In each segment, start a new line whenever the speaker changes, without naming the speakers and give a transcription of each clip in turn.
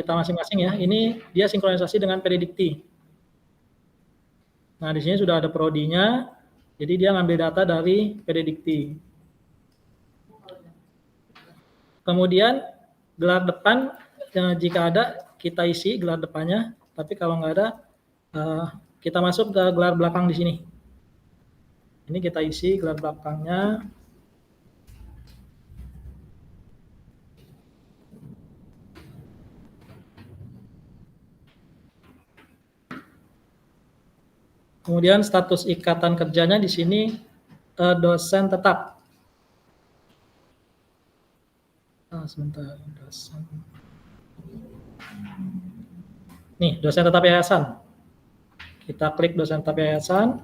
kita masing-masing ya. Ini dia sinkronisasi dengan predikti. Nah, di sini sudah ada prodinya, jadi dia ngambil data dari predikti. Kemudian gelar depan, jika ada kita isi gelar depannya, tapi kalau nggak ada, kita masuk ke gelar belakang di sini. Ini kita isi gelar belakangnya. Kemudian status ikatan kerjanya di sini dosen tetap. Sebentar, dosen. Nih, dosen tetap yayasan. Kita klik dosen tetap yayasan.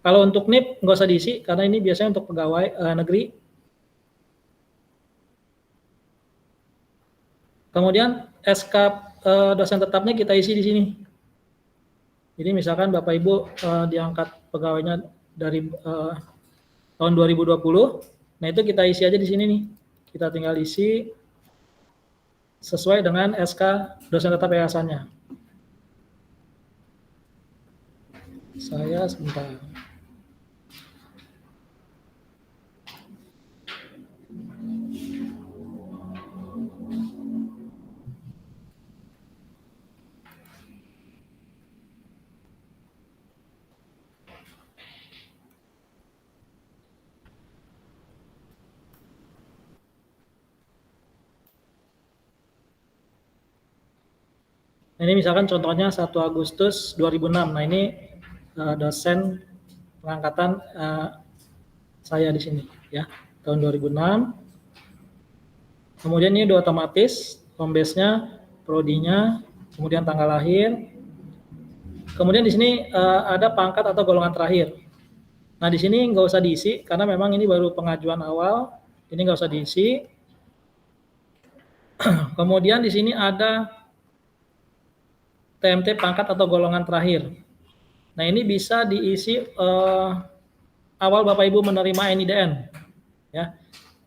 Kalau untuk NIP nggak usah diisi karena ini biasanya untuk pegawai negeri. Kemudian SK dosen tetapnya kita isi di sini. Jadi misalkan Bapak Ibu diangkat pegawainya dari tahun 2020, nah itu kita isi aja di sini nih. Kita tinggal isi sesuai dengan SK dosen tetap yayasannya. Saya sebentar. Ini misalkan contohnya 1 Agustus 2006. Nah ini dosen pengangkatan saya di sini ya, tahun 2006. Kemudian ini udah otomatis home base-nya, prodinya, kemudian tanggal lahir. Kemudian di sini ada pangkat atau golongan terakhir. Nah di sini nggak usah diisi karena memang ini baru pengajuan awal, ini nggak usah diisi. Kemudian di sini ada TMT pangkat atau golongan terakhir. Nah ini bisa diisi awal Bapak Ibu menerima NIDN ya.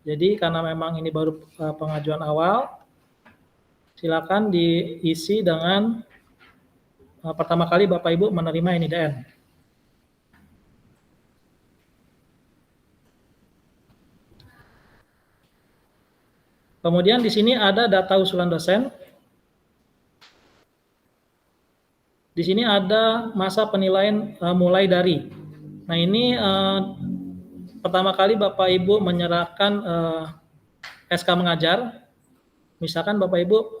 Jadi karena memang ini baru pengajuan awal, silakan diisi dengan pertama kali Bapak Ibu menerima NIDN. Kemudian di sini ada data usulan dosen. Di sini ada masa penilaian mulai dari. Nah ini pertama kali Bapak Ibu menyerahkan SK mengajar. Misalkan Bapak Ibu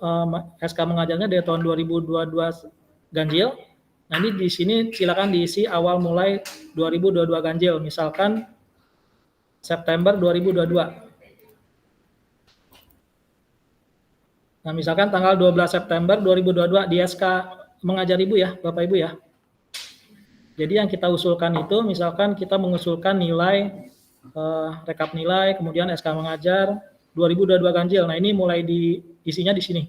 SK mengajarnya dari tahun 2022 ganjil. Nah ini di sini silakan diisi awal mulai 2022 ganjil. Misalkan September 2022. Nah misalkan tanggal 12 September 2022 di SK mengajar Ibu ya, Bapak Ibu ya. Jadi yang kita usulkan itu misalkan kita mengusulkan nilai rekap nilai, kemudian SK mengajar 2022 ganjil. Nah, ini mulai diisinya di sini.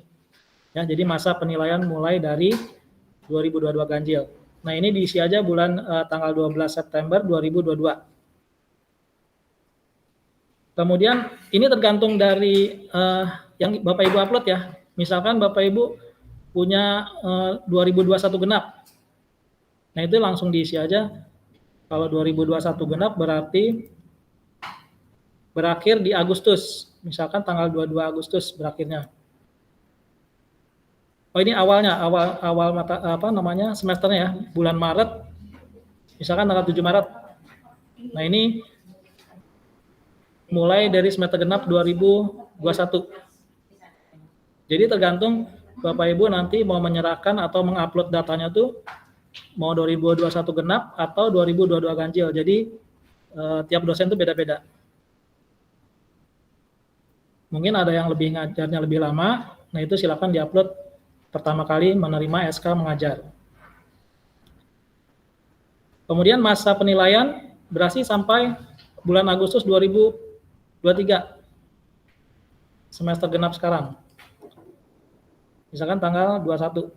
Ya, jadi masa penilaian mulai dari 2022 ganjil. Nah, ini diisi aja bulan tanggal 12 September 2022. Kemudian ini tergantung dari yang Bapak Ibu upload ya. Misalkan Bapak Ibu punya 2021 genap. Nah, itu langsung diisi aja. Kalau 2021 genap berarti berakhir di Agustus. Misalkan tanggal 22 Agustus berakhirnya. Oh, ini awalnya, awal semesternya ya, bulan Maret. Misalkan tanggal 7 Maret. Nah, ini mulai dari semester genap 2021. Jadi tergantung Bapak Ibu nanti mau menyerahkan atau mengupload datanya tuh mau 2021 genap atau 2022 ganjil. Jadi tiap dosen tuh beda-beda. Mungkin ada yang lebih ngajarnya lebih lama, nah itu silakan diupload pertama kali menerima SK mengajar. Kemudian masa penilaian berarti sampai bulan Agustus 2023. Semester genap sekarang. Misalkan tanggal 21.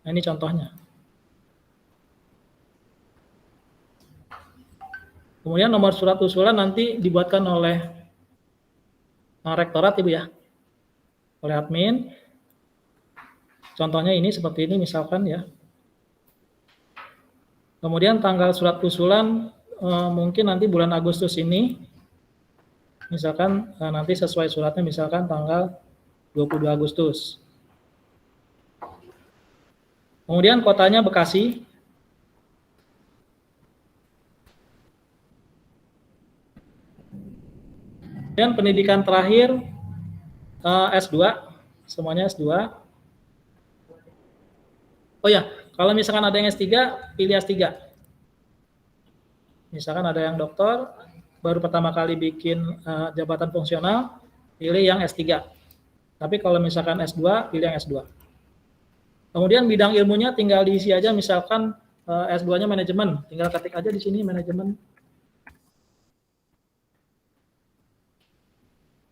Nah, ini contohnya. Kemudian nomor surat usulan nanti dibuatkan oleh rektorat Ibu ya. oleh admin. Contohnya ini seperti ini misalkan ya. Kemudian tanggal surat usulan mungkin nanti bulan Agustus ini, misalkan nanti sesuai suratnya misalkan tanggal 22 Agustus. Kemudian kotanya Bekasi. Dan pendidikan terakhir S2, semuanya S2. Oh ya, kalau misalkan ada yang S3, pilih S3. Misalkan ada yang doktor, baru pertama kali bikin jabatan fungsional, pilih yang S3. Tapi kalau misalkan S2, pilih yang S2. Kemudian bidang ilmunya tinggal diisi aja, misalkan S2-nya manajemen, tinggal ketik aja di sini manajemen.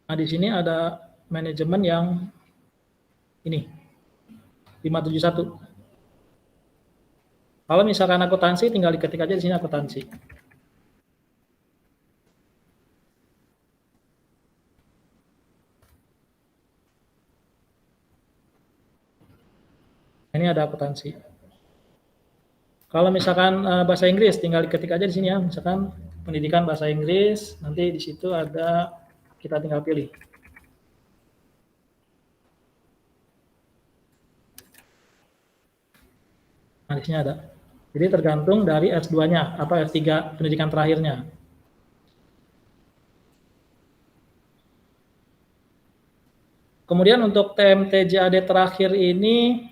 Nah, di sini ada manajemen yang ini, 571. Kalau misalkan akuntansi, tinggal diketik aja di sini akuntansi. Ini ada akuntansi. Kalau misalkan bahasa Inggris, tinggal diketik aja di sini ya, misalkan pendidikan bahasa Inggris, nanti di situ ada, kita tinggal pilih. Nah, di sini ada. Jadi tergantung dari S2-nya atau S3 pendidikan terakhirnya. Kemudian untuk TMT-JAD terakhir ini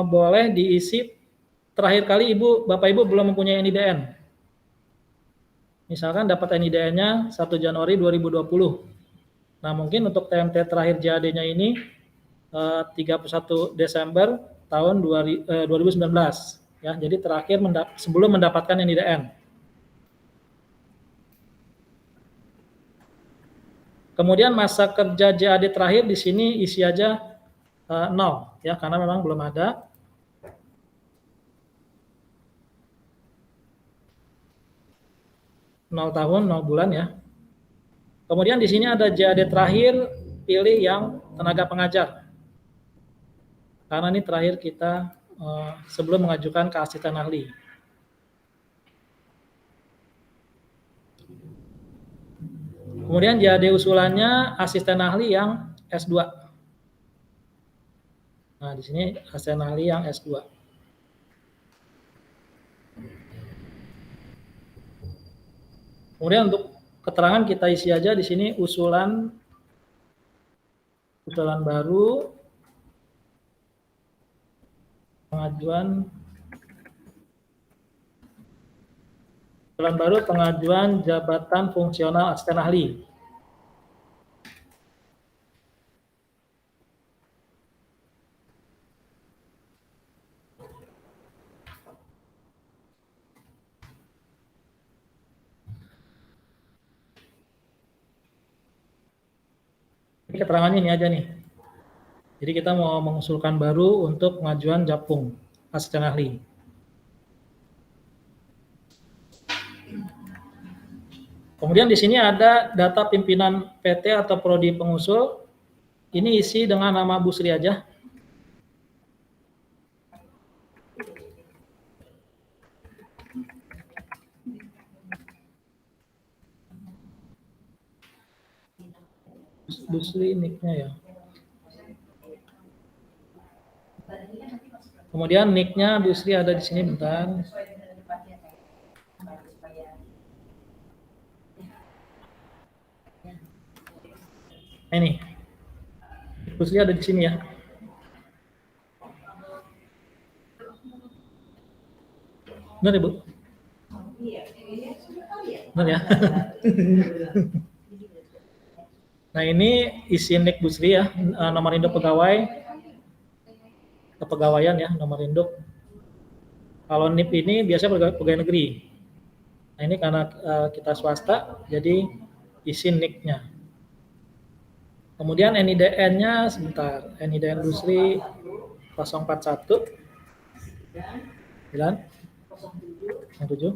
boleh diisi terakhir kali Bapak Ibu belum mempunyai NIDN. Misalkan dapat NIDN-nya 1 Januari 2020. Nah, mungkin untuk TMT terakhir JAD-nya ini 31 Desember tahun 2019 ya. Jadi terakhir sebelum mendapatkan NIDN. Kemudian masa kerja JAD terakhir di sini isi aja 0 ya, karena memang belum ada. Nol tahun, 0 bulan ya. Kemudian di sini ada JAD terakhir, pilih yang tenaga pengajar. Karena ini terakhir kita sebelum mengajukan ke asisten ahli. Kemudian JAD usulannya asisten ahli yang S2. Nah, di sini asisten ahli yang S2. Kemudian untuk keterangan kita isi aja di sini usulan baru, pengajuan jabatan fungsional asisten ahli. Ini keterangannya ini aja nih. Jadi kita mau mengusulkan baru untuk pengajuan Japung asisten ahli. Kemudian di sini ada data pimpinan PT atau prodi pengusul. Ini isi dengan nama Bu Sri aja. Bu Sri nick-nya ya. Kemudian nick-nya Bu Sri ada di sini, bentar. Ini. Bu Sri ada di sini ya. Benar ya, Bu? Benar ya? Nah, ini isi nick Bu Sri ya, nomor induk pegawai, kepegawaian ya, nomor induk. Kalau NIP ini biasanya pegawai negeri. Nah, ini karena kita swasta, jadi isi nick-nya. Kemudian NIDN-nya sebentar, NIDN Bu Sri 041 9 7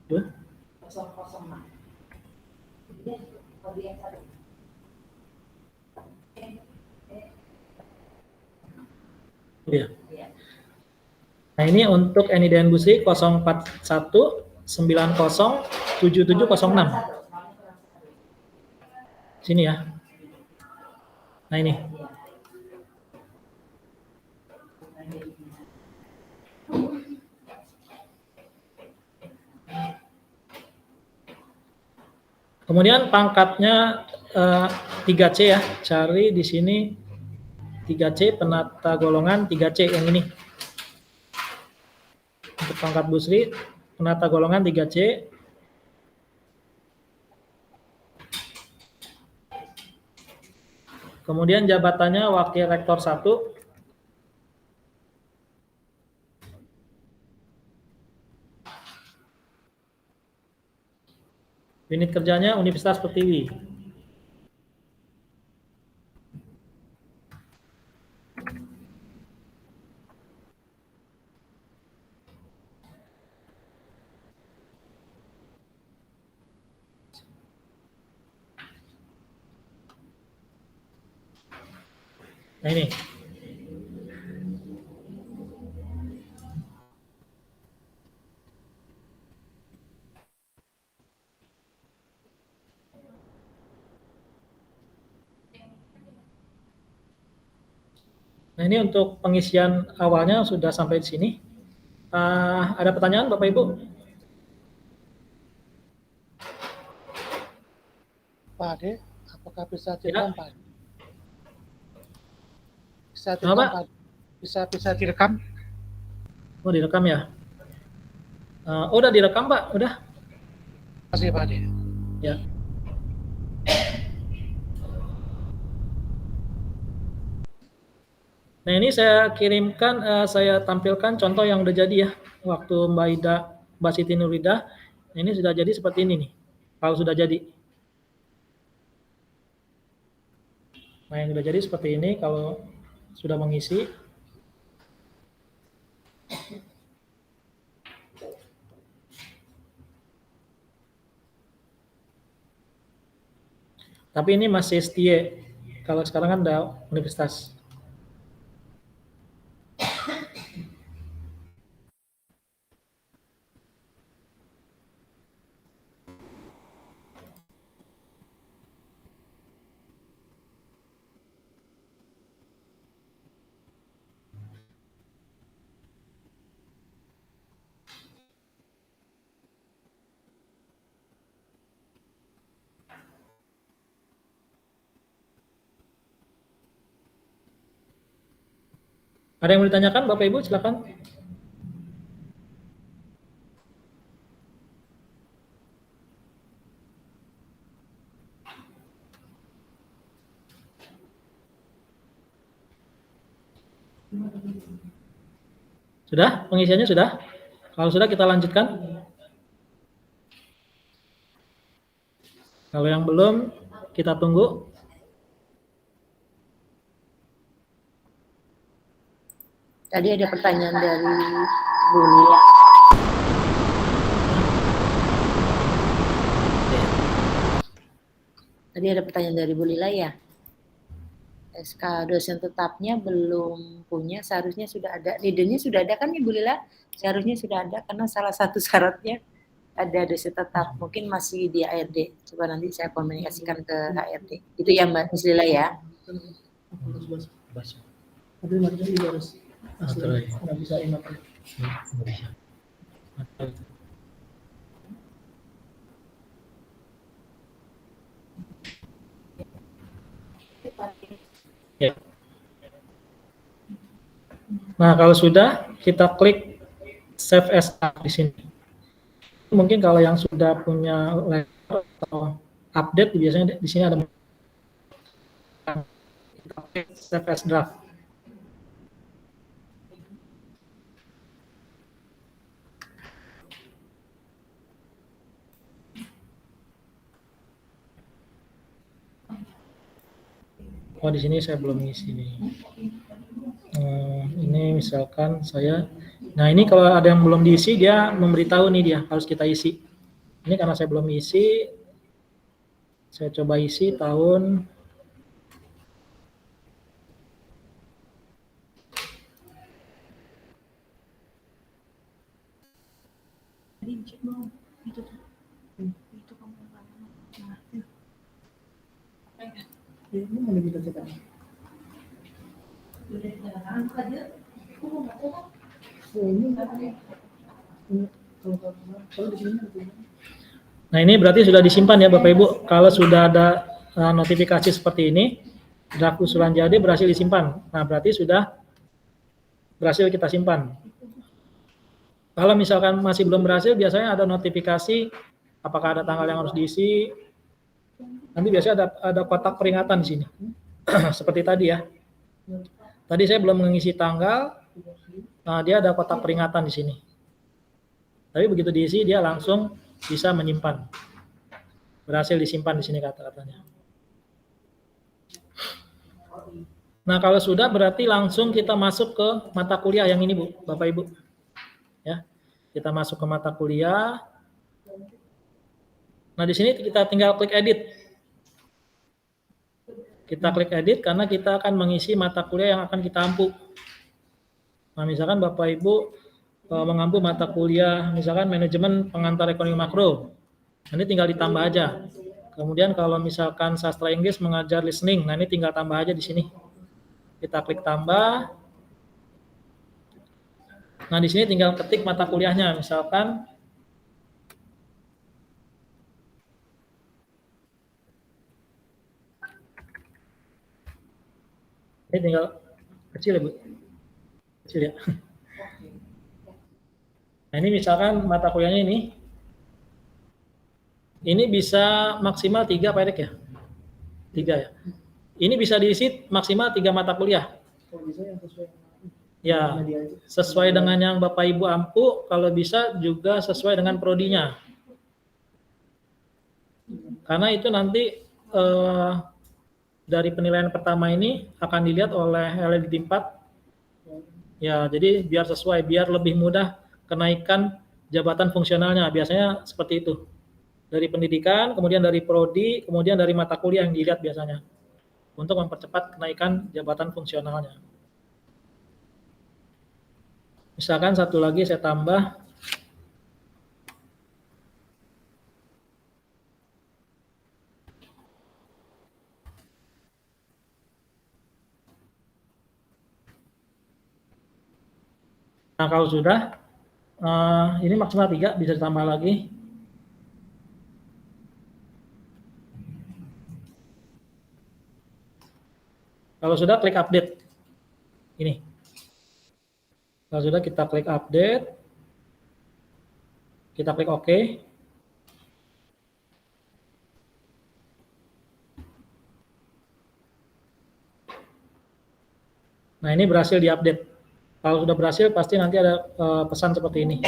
7 ya. Nah ini untuk Eni Busri 041 90 7706. Sini ya. Nah ini. Kemudian pangkatnya 3C ya. Cari di sini 3C penata golongan 3C yang ini. Untuk pangkat Busri penata golongan 3C. Kemudian jabatannya Wakil Rektor 1. Unit kerjanya Universitas Pertiwi. Nah ini. Nah ini untuk pengisian awalnya sudah sampai di sini. Ada pertanyaan Bapak Ibu?
Pak Ade, apakah bisa direkam
Ya.
Pak? Bisa direkam Pak? Bisa direkam?
Oh direkam ya? Udah direkam Pak, udah.
Terima kasih Pak Ade.
Ya. Nah ini saya kirimkan, saya tampilkan contoh yang udah jadi ya. Waktu Mbak Siti Nurida, ini sudah jadi seperti ini nih. Kalau sudah jadi. Nah yang sudah jadi seperti ini kalau sudah mengisi. Tapi ini masih STY. Kalau sekarang kan udah universitas. Ada yang mau ditanyakan Bapak Ibu, silakan. Sudah? Pengisiannya sudah? Kalau sudah kita lanjutkan. Kalau yang belum, kita tunggu.
Tadi ada pertanyaan dari Bu Lila. Tadi ada pertanyaan dari Bu Lila ya. SK dosen tetapnya belum punya, seharusnya sudah ada. Leadernya sudah ada kan ya Bu Lila? Seharusnya sudah ada karena salah satu syaratnya ada dosen tetap. Mungkin masih di HRD. Coba nanti saya komunikasikan ke HRD. Itu ya Mbak Miss Lila ya.
Tapi materi juga harus asli, nggak bisa ingat. Ya. Nah kalau sudah, kita klik Save as di sini. Mungkin kalau yang sudah punya laptop atau update, biasanya di sini ada kita klik Save as Draft. Oh di sini saya belum ngisi nih. Ini misalkan saya, nah ini kalau ada yang belum diisi dia memberitahu nih dia harus kita isi. Ini karena saya belum isi, saya coba isi tahun Ini mau kita cetak. Nah ini berarti sudah disimpan ya Bapak Ibu. Kalau sudah ada notifikasi seperti ini, draft usulan JAD berhasil disimpan. Nah berarti sudah berhasil kita simpan. Kalau misalkan masih belum berhasil, biasanya ada notifikasi apakah ada tanggal yang harus diisi. Nanti biasanya ada kotak peringatan di sini. Seperti tadi ya. Tadi saya belum mengisi tanggal, nah dia ada kotak peringatan di sini. Tapi begitu diisi dia langsung bisa menyimpan. Berhasil disimpan di sini kata-katanya. Nah, kalau sudah berarti langsung kita masuk ke mata kuliah yang ini, Bu, Bapak Ibu. Ya. Kita masuk ke mata kuliah. Nah, di sini kita tinggal klik edit. Kita klik edit karena kita akan mengisi mata kuliah yang akan kita ampu. Nah, misalkan Bapak Ibu mengampu mata kuliah, misalkan manajemen pengantar ekonomi makro. Ini tinggal ditambah aja. Kemudian kalau misalkan sastra Inggris mengajar listening, nah ini tinggal tambah aja di sini. Kita klik tambah. Nah, di sini tinggal ketik mata kuliahnya, misalkan ini tinggal kecil ya, Bu. Kecil ya. Nah, ini misalkan mata kuliahnya ini. Ini bisa maksimal 3 Pak Erik ya? 3 ya. Ini bisa diisi maksimal 3 mata kuliah. Ya, sesuai dengan yang Bapak Ibu ampu, kalau bisa juga sesuai dengan prodinya. Karena itu nanti dari penilaian pertama ini akan dilihat oleh LLD 4. Ya, jadi biar sesuai, biar lebih mudah kenaikan jabatan fungsionalnya. Biasanya seperti itu. Dari pendidikan, kemudian dari prodi, kemudian dari mata kuliah yang dilihat biasanya. Untuk mempercepat kenaikan jabatan fungsionalnya. Misalkan satu lagi saya tambah. Nah, kalau sudah, ini maksimal 3, bisa ditambah lagi. Kalau sudah, klik update. Ini. Kalau sudah, kita klik update. Kita klik OK. Nah, ini berhasil diupdate. Kalau sudah berhasil, pasti nanti ada pesan seperti ini.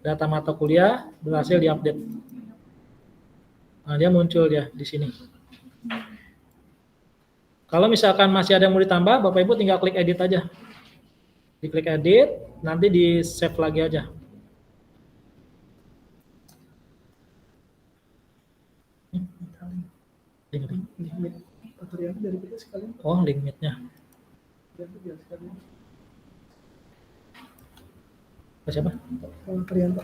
Data mata kuliah berhasil diupdate. Nah, dia muncul ya di sini. Kalau misalkan masih ada yang mau ditambah, Bapak Ibu tinggal klik edit aja. Diklik edit, nanti di save lagi aja. Oh, limitnya. Siapa? Prianto.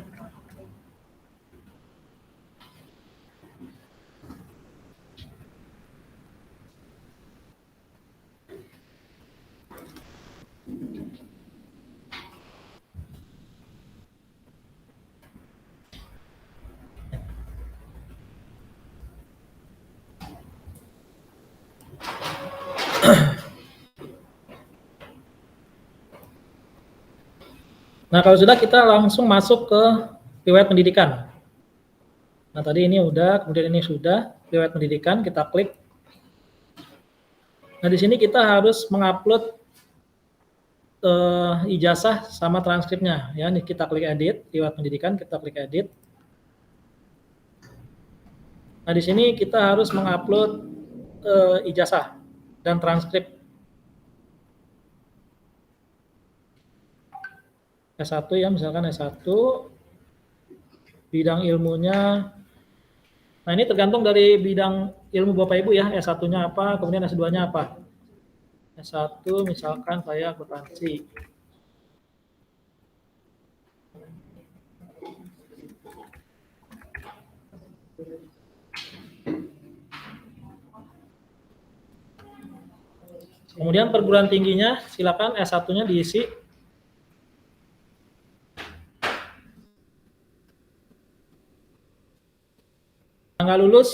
Nah, kalau sudah kita langsung masuk ke riwayat pendidikan. Nah, tadi ini udah, kemudian ini sudah, riwayat pendidikan, kita klik. Nah, di sini kita harus mengupload ijazah sama transkripnya. Ya, ini kita klik edit, riwayat pendidikan, kita klik edit. Nah, di sini kita harus mengupload ijazah dan transkrip. S1 ya, misalkan S1, bidang ilmunya, nah ini tergantung dari bidang ilmu Bapak Ibu ya, S1-nya apa, kemudian S2-nya apa. S1 misalkan saya akuntansi. Kemudian perguruan tingginya silakan S1-nya diisi. Tanggal lulus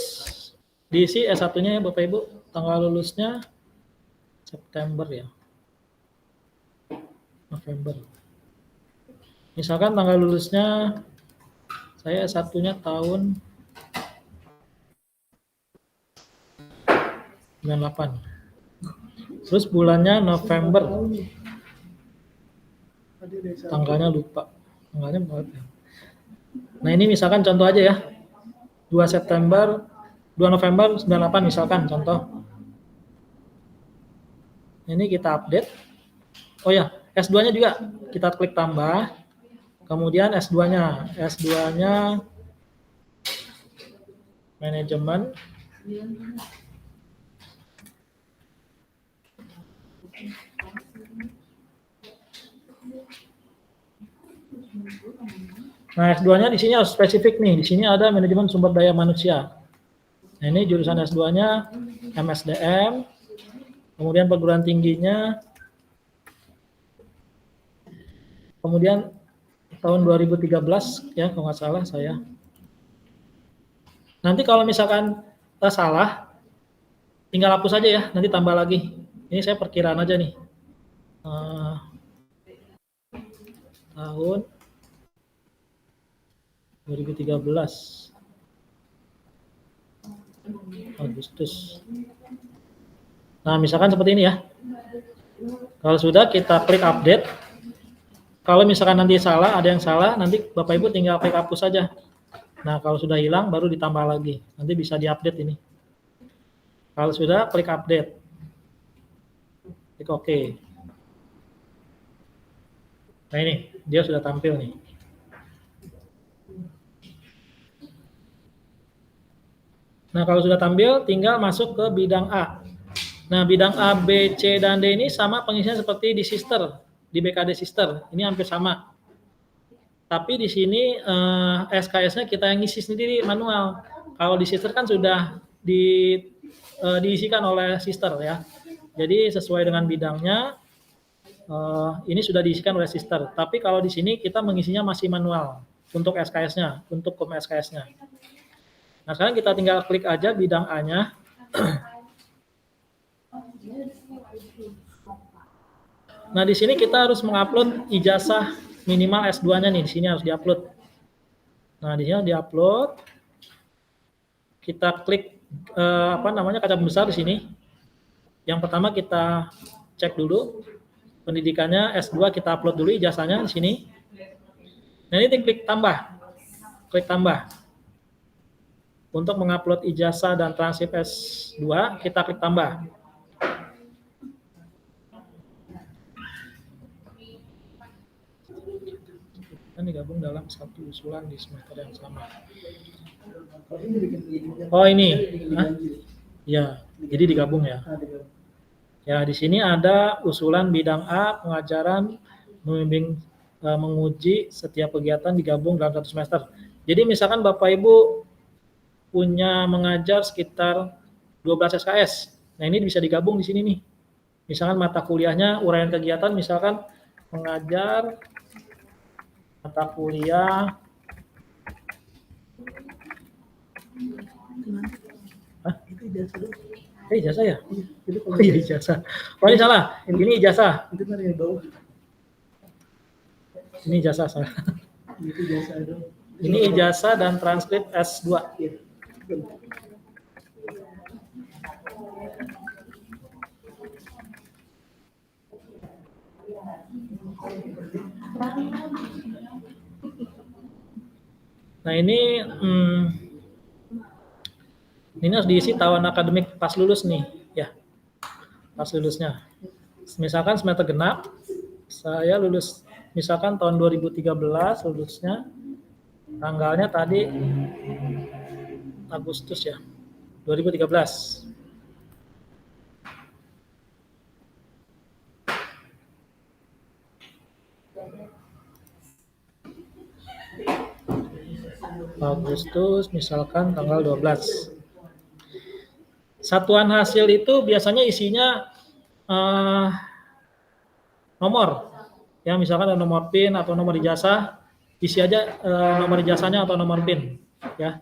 diisi S1-nya ya Bapak Ibu. Tanggal lulusnya September ya. November. Misalkan tanggal lulusnya saya S1-nya tahun 98. Terus bulannya November. Tanggalnya lupa. Tanggalnya berapa ya? Nah, ini misalkan contoh aja ya. 2 September, 2 November 98 misalkan contoh. Ini kita update. Oh ya, S2-nya juga kita klik tambah. Kemudian S2-nya. S2-nya manajemen. Nah, S2-nya di sini harus spesifik nih. Di sini ada manajemen sumber daya manusia. Nah, ini jurusan S2-nya MSDM. Kemudian perguruan tingginya. Kemudian tahun 2013 ya, kalau nggak salah saya. Nanti kalau misalkan salah, tinggal hapus aja ya. Nanti tambah lagi. Ini saya perkiraan aja nih. Tahun 2013 Agustus. Nah, misalkan seperti ini ya. Kalau sudah kita klik update. Kalau misalkan nanti salah, ada yang salah, nanti Bapak Ibu tinggal klik hapus saja. Nah, kalau sudah hilang baru ditambah lagi. Nanti bisa diupdate ini. Kalau sudah klik update. Klik OK. Nah, ini dia sudah tampil nih. Nah, kalau sudah tampil, tinggal masuk ke bidang A. Nah, bidang A, B, C, dan D ini sama pengisian seperti di Sister, di BKD Sister. Ini hampir sama. Tapi di sini SKS-nya kita yang ngisi sendiri manual. Kalau di Sister kan sudah diisikan oleh Sister ya. Jadi sesuai dengan bidangnya, ini sudah diisikan oleh Sister. Tapi kalau di sini kita mengisinya masih manual untuk SKS-nya, untuk kom SKS-nya. Nah, sekarang kita tinggal klik aja bidang A-nya. Nah, di sini kita harus mengupload ijazah minimal S2-nya nih. Di sini harus diupload. Nah, di sini diupload. Kita klik kaca besar di sini. Yang pertama kita cek dulu pendidikannya S2, kita upload dulu ijazahnya di sini. Nah, ini klik tambah. Klik tambah. Untuk mengupload ijazah dan transkrip S2, kita klik tambah. Kan digabung dalam satu usulan di semester yang sama. Oh, ini. Hah? Ya, jadi digabung ya. Ya, di sini ada usulan bidang A, pengajaran, membimbing, menguji setiap kegiatan digabung dalam satu semester. Jadi misalkan Bapak Ibu punya mengajar sekitar 12 SKS. Nah, ini bisa digabung di sini nih. Misalkan mata kuliahnya, uraian kegiatan, misalkan mengajar mata kuliah. Hah? Itu ijazah. Ijazah ya? Oh iya, ijazah. Oh, ini salah. Ini ijazah. Ini ijazah salah. Ini ijazah dan transkrip S2. Nah, ini harus diisi tahun akademik pas lulus nih, ya. Pas lulusnya. Misalkan semester genap, saya lulus misalkan tahun 2013 lulusnya, tanggalnya tadi Agustus ya, 2013. Agustus misalkan tanggal 12. Satuan hasil itu biasanya isinya nomor. Ya, misalkan ada nomor PIN atau nomor ijazah, isi aja nomor ijazahnya atau nomor PIN. Ya,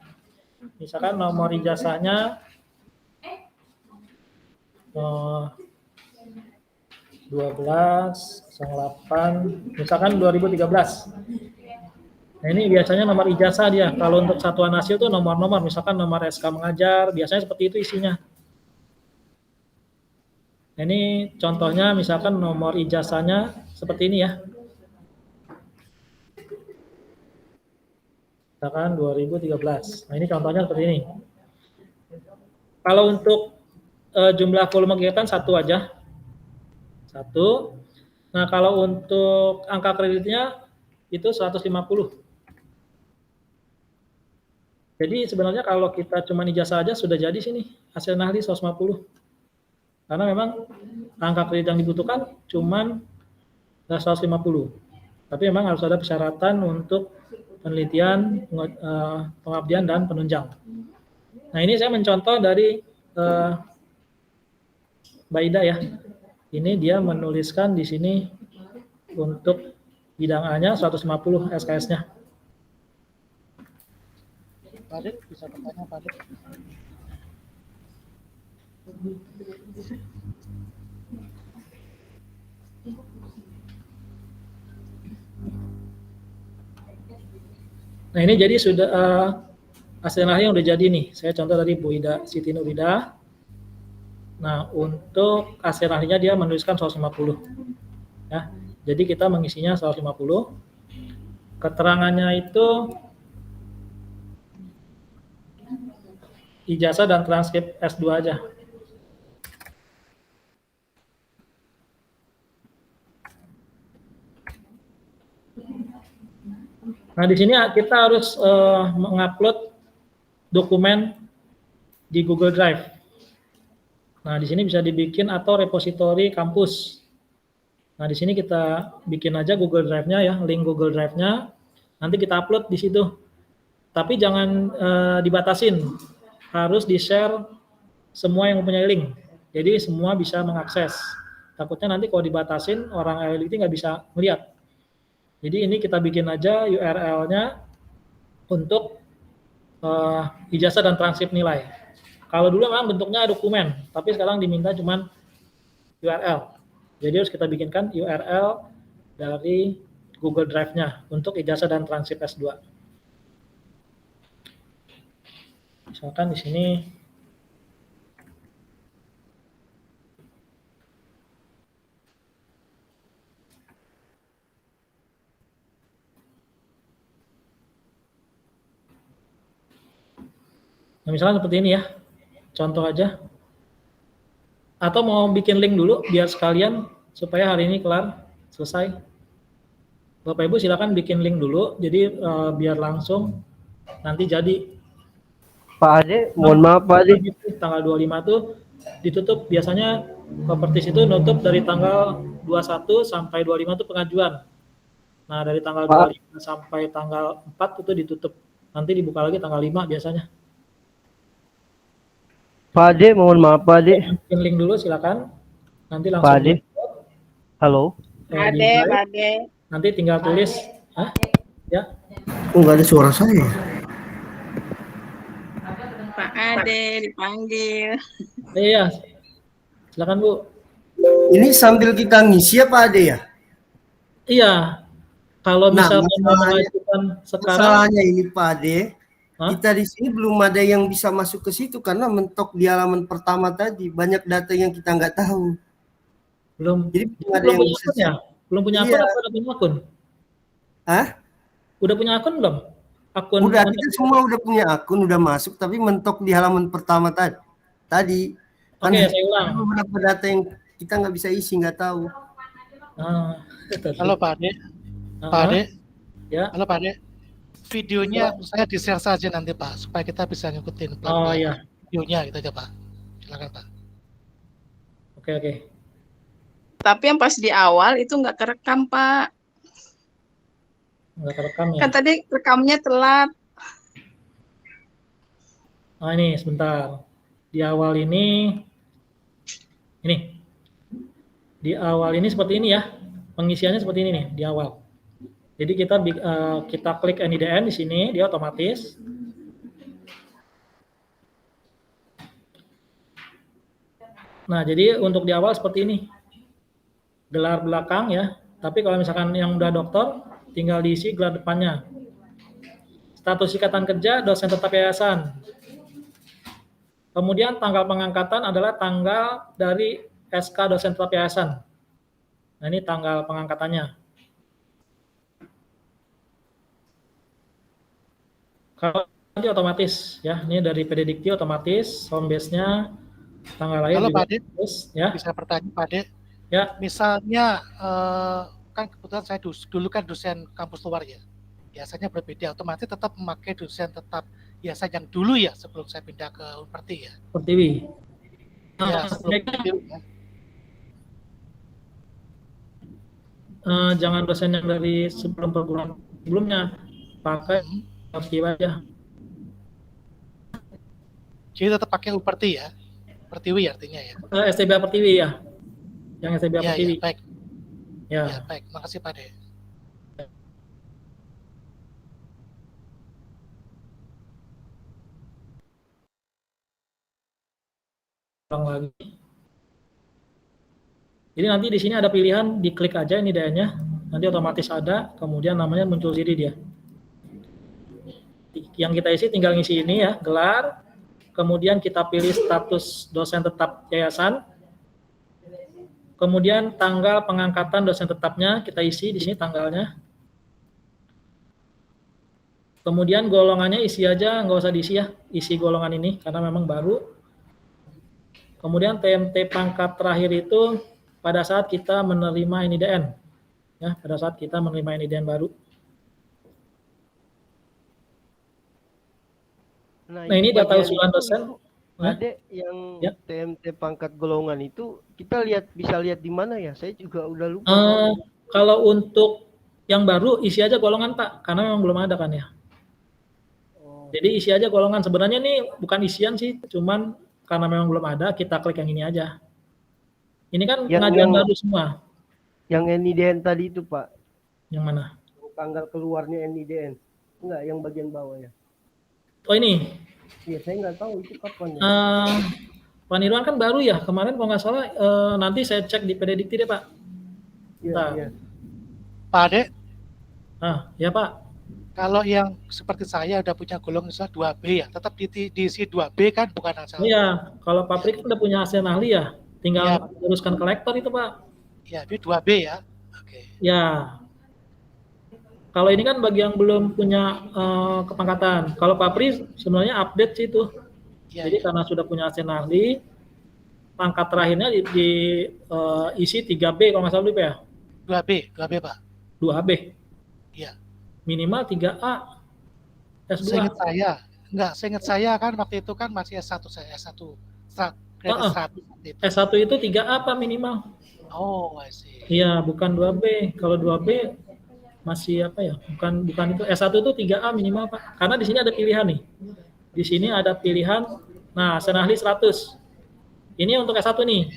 misalkan nomor ijazahnya 1208, misalkan 2013. Nah, ini biasanya nomor ijazah dia. Kalau untuk satuan hasil itu nomor-nomor, misalkan nomor SK mengajar, biasanya seperti itu isinya. Nah, ini contohnya misalkan nomor ijazahnya seperti ini ya. Misalkan 2013. Nah, ini contohnya seperti ini. Kalau untuk jumlah volume kegiatan satu aja. Satu. Nah, kalau untuk angka kreditnya itu 150. Jadi sebenarnya kalau kita cuma ijazah aja sudah jadi sini hasil nahli 150. Karena memang angka kredit yang dibutuhkan cuma 150. Tapi memang harus ada persyaratan untuk penelitian, pengabdian, dan penunjang. Nah, ini saya mencontoh dari Mbak Ida ya. Ini dia menuliskan di sini untuk bidang A-nya 150 SKS-nya.
Pak Ade, bisa bertanya Pak Ade?
Nah, ini jadi sudah hasil nahli yang udah jadi nih. Saya contoh dari Bu Ida Siti Nurida. Nah, untuk hasil nahlinya dia menuliskan 150. Ya, jadi kita mengisinya 150. Keterangannya itu ijazah dan transkrip S2 aja. Nah, di sini kita harus mengupload dokumen di Google Drive. Nah, di sini bisa dibikin atau repositori kampus. Nah, di sini kita bikin aja Google Drive-nya ya, link Google Drive-nya. Nanti kita upload di situ. Tapi jangan dibatasin. Harus di-share semua yang mempunyai link. Jadi semua bisa mengakses. Takutnya nanti kalau dibatasin, orang LLT nggak bisa melihat. Jadi ini kita bikin aja URL-nya untuk ijazah dan transkrip nilai. Kalau dulu memang bentuknya dokumen, tapi sekarang diminta cuman URL. Jadi harus kita bikinkan URL dari Google Drive-nya untuk ijazah dan transkrip S2. Misalkan di sini nah, misalnya seperti ini ya, contoh aja. Atau mau bikin link dulu biar sekalian supaya hari ini kelar, selesai. Bapak Ibu silakan bikin link dulu, jadi biar langsung nanti jadi.
Pak Ade, mohon maaf Pak Ade.
Tanggal 25 tuh ditutup, biasanya propertis itu nutup dari tanggal 21 sampai 25 itu pengajuan. Nah, dari tanggal 25 sampai tanggal 4 itu ditutup. Nanti dibuka lagi tanggal 5 biasanya.
Pak Ade, mohon maaf Pak Ade.
Bikin link dulu silakan. Nanti langsung.
Pak Ade. Halo.
Pak Ade.
Nanti tinggal tulis. Hah? Ya.
Oh, nggak ada suara saya.
Pak Ade dipanggil.
Iya. Silakan Bu.
Ini sambil kita ngisi ya Pak Ade ya?
Iya. Kalau
Nah,
misalnya mau mengajukan sekarang,
masalahnya ini Pak Ade,
hah?
kita di sini belum ada yang bisa masuk ke situ karena mentok di halaman pertama tadi banyak data yang kita nggak tahu.
Belum.
Jadi belum ada
Belum
yang
punya
bisa.
akun ya? Belum punya akun
Iya.
atau udah punya akun?
Hah?
Udah punya akun belum? Akun.
Udah, kita semua udah punya akun, udah masuk, tapi mentok di halaman pertama tadi.
Oke, saya ulang.
Ada beberapa data yang kita nggak bisa isi, nggak tahu.
Halo Pak Ade. Pak Ade.
Ya.
Halo Pak Ade. Videonya saya di-share saja nanti Pak, supaya kita bisa ngikutin
Oh iya.
videonya gitu aja Pak. Silakan Pak.
Oke.
Tapi yang pas di awal itu nggak kerekam Pak.
Nggak kerekam ya?
Kan tadi rekamnya telat.
Nah ini sebentar. Di awal ini di awal ini seperti ini ya. Pengisiannya seperti ini nih di awal. Jadi kita klik NIDN di sini, dia otomatis. Nah, jadi untuk di awal seperti ini. Gelar belakang ya. Tapi kalau misalkan yang udah doktor, tinggal diisi gelar depannya. Status ikatan kerja, dosen tetap yayasan. Kemudian tanggal pengangkatan adalah tanggal dari SK dosen tetap yayasan. Nah, ini tanggal pengangkatannya. Kalau nanti otomatis ya, ini dari PD Dikti otomatis, home base-nya, tanggal lahir
Halo
juga
Pak Ade,
otomatis, ya.
bisa bertanya Pak Ade?
Ya.
Misalnya kan kebetulan saya dulu kan dosen kampus luar ya. Biasanya berbeda, otomatis tetap memakai dosen tetap biasa yang dulu ya sebelum saya pindah ke Unperti ya.
Pertiwi.
Ya, sebelum ya.
Jangan dosen yang dari sebelum perguruan sebelumnya, pakai Pertiwi aja.
Jadi tetap pakai Unperti ya, Pertiwi artinya ya.
STBA Pertiwi ya, yang STBA
Ya,
Pertiwi.
ya, baik.
Ya.
Ya, baik. Makasih Pak De.
Ulang lagi. Jadi nanti di sini ada pilihan, diklik aja ini DN-nya, nanti otomatis ada, kemudian namanya muncul sendiri dia. Yang kita isi tinggal ngisi ini ya, gelar, kemudian kita pilih status dosen tetap yayasan, kemudian tanggal pengangkatan dosen tetapnya kita isi di sini tanggalnya. Kemudian golongannya isi aja, nggak usah diisi ya, isi golongan ini karena memang baru. Kemudian TMT pangkat terakhir itu pada saat kita menerima NIDN, ya, pada saat kita menerima NIDN baru. Nah ini data usulan dosen.
Ada yang
ya.
TMT pangkat golongan itu kita bisa lihat di mana ya? Saya juga udah lupa.
Kalau untuk yang baru isi aja golongan Pak, karena memang belum ada kan ya. Jadi isi aja golongan. Sebenarnya ini bukan isian sih, cuman karena memang belum ada, kita klik yang ini aja. Ini kan pengajuan baru semua.
Yang NIDN tadi itu Pak.
Yang mana?
Tanggal keluarnya NIDN. Enggak, yang bagian bawah ya.
Oh ini?
Iya, saya nggak tahu itu kapan ya.
Pak Nirwan kan baru ya, kemarin kalau nggak salah, nanti saya cek di PD Dikti deh Pak.
Iya, iya.
Pak Ade?
Ya Pak.
Kalau yang seperti saya udah punya golongan misalnya 2B ya, tetap diisi 2B kan, bukan asal.
Iya, kalau pabrik kan udah punya asisten ahli ya, tinggal uruskan kolektor itu Pak.
Ya, itu 2B ya. Oke.
Ya. Kalau ini kan bagi yang belum punya kepangkatan. Kalau pabrik sebenarnya update sih itu. Ya, jadi karena sudah punya asisten ahli, pangkat terakhirnya isi 3B kalau nggak salah ya.
2B Pak.
2B.
Iya.
Minimal 3A. S2.
Seingat saya kan waktu itu kan masih S1 saya, S1.
S1 itu 3A Pak minimal.
Oh, I see.
Iya, bukan 2B. Kalau 2B masih apa ya? Bukan itu. S1 itu 3A minimal Pak. Karena di sini ada pilihan nih. Di sini ada pilihan. Nah, asisten ahli 100. Ini untuk S1 nih.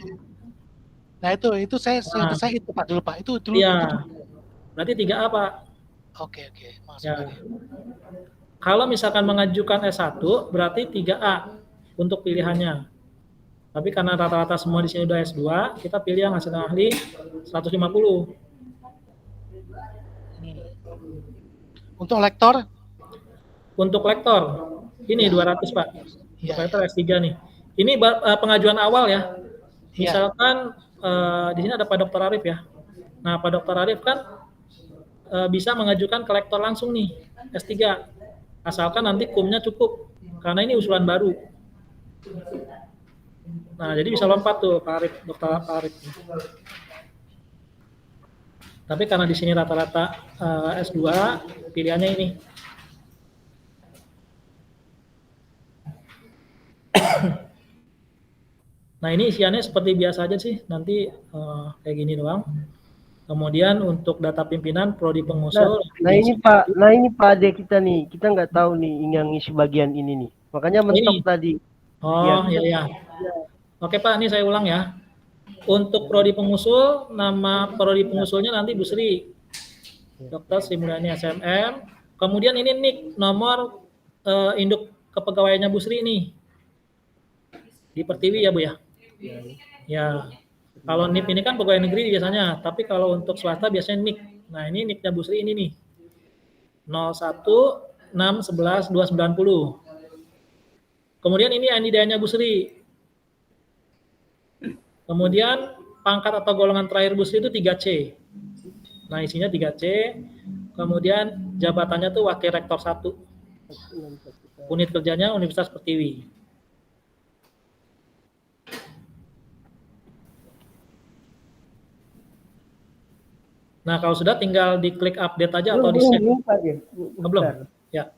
Nah, itu saya itu Pak dulu Pak. Itu dulu.
Iya. Berarti 3A Pak.
Oke.
Ya. Kalau misalkan mengajukan S1 berarti 3A untuk pilihannya. Tapi karena rata-rata semua di sini udah S2, kita pilih yang asisten ahli 150.
Untuk lektor?
Untuk lektor ini 200 Pak. Untuk lektor S3 nih. Ini pengajuan awal ya. Misalkan di sini ada Pak Dr. Arif ya. Nah, Pak Dr. Arif kan bisa mengajukan ke lektor langsung nih, S3. Asalkan nanti kumnya cukup, karena ini usulan baru. Nah, jadi bisa lompat tuh Pak Arif, Dr. Arif. Tapi karena di sini rata-rata S2, pilihannya ini. Nah, ini isiannya seperti biasa aja sih, nanti kayak gini doang. Kemudian untuk data pimpinan prodi pengusul.
Nah ini Pak Ade kita nih, kita nggak tahu nih yang isi bagian ini nih. Makanya mentok
Ini.
tadi.
Oh,
Iya.
iya. Oke Pak, ini saya ulang ya. Untuk prodi pengusul, nama prodi pengusulnya nanti Bu Sri. Dr. Sri Mulyani SMM. Kemudian ini NIK, nomor induk kepegawaiannya Bu Sri ini. Di Pertiwi ya Bu ya? Ya. Kalau NIP ini kan pegawai negeri biasanya, tapi kalau untuk swasta biasanya NIK. Nah, ini NIK-nya Bu Sri ini nih. 01611290. Kemudian ini NIDA-nya Bu Sri. Kemudian pangkat atau golongan terakhir Bu Sri itu 3C. Nah, isinya 3C. Kemudian jabatannya tuh Wakil Rektor 1. Unit kerjanya Universitas Pertiwi. Nah, kalau sudah tinggal diklik update aja atau di-save. Belum? Ya.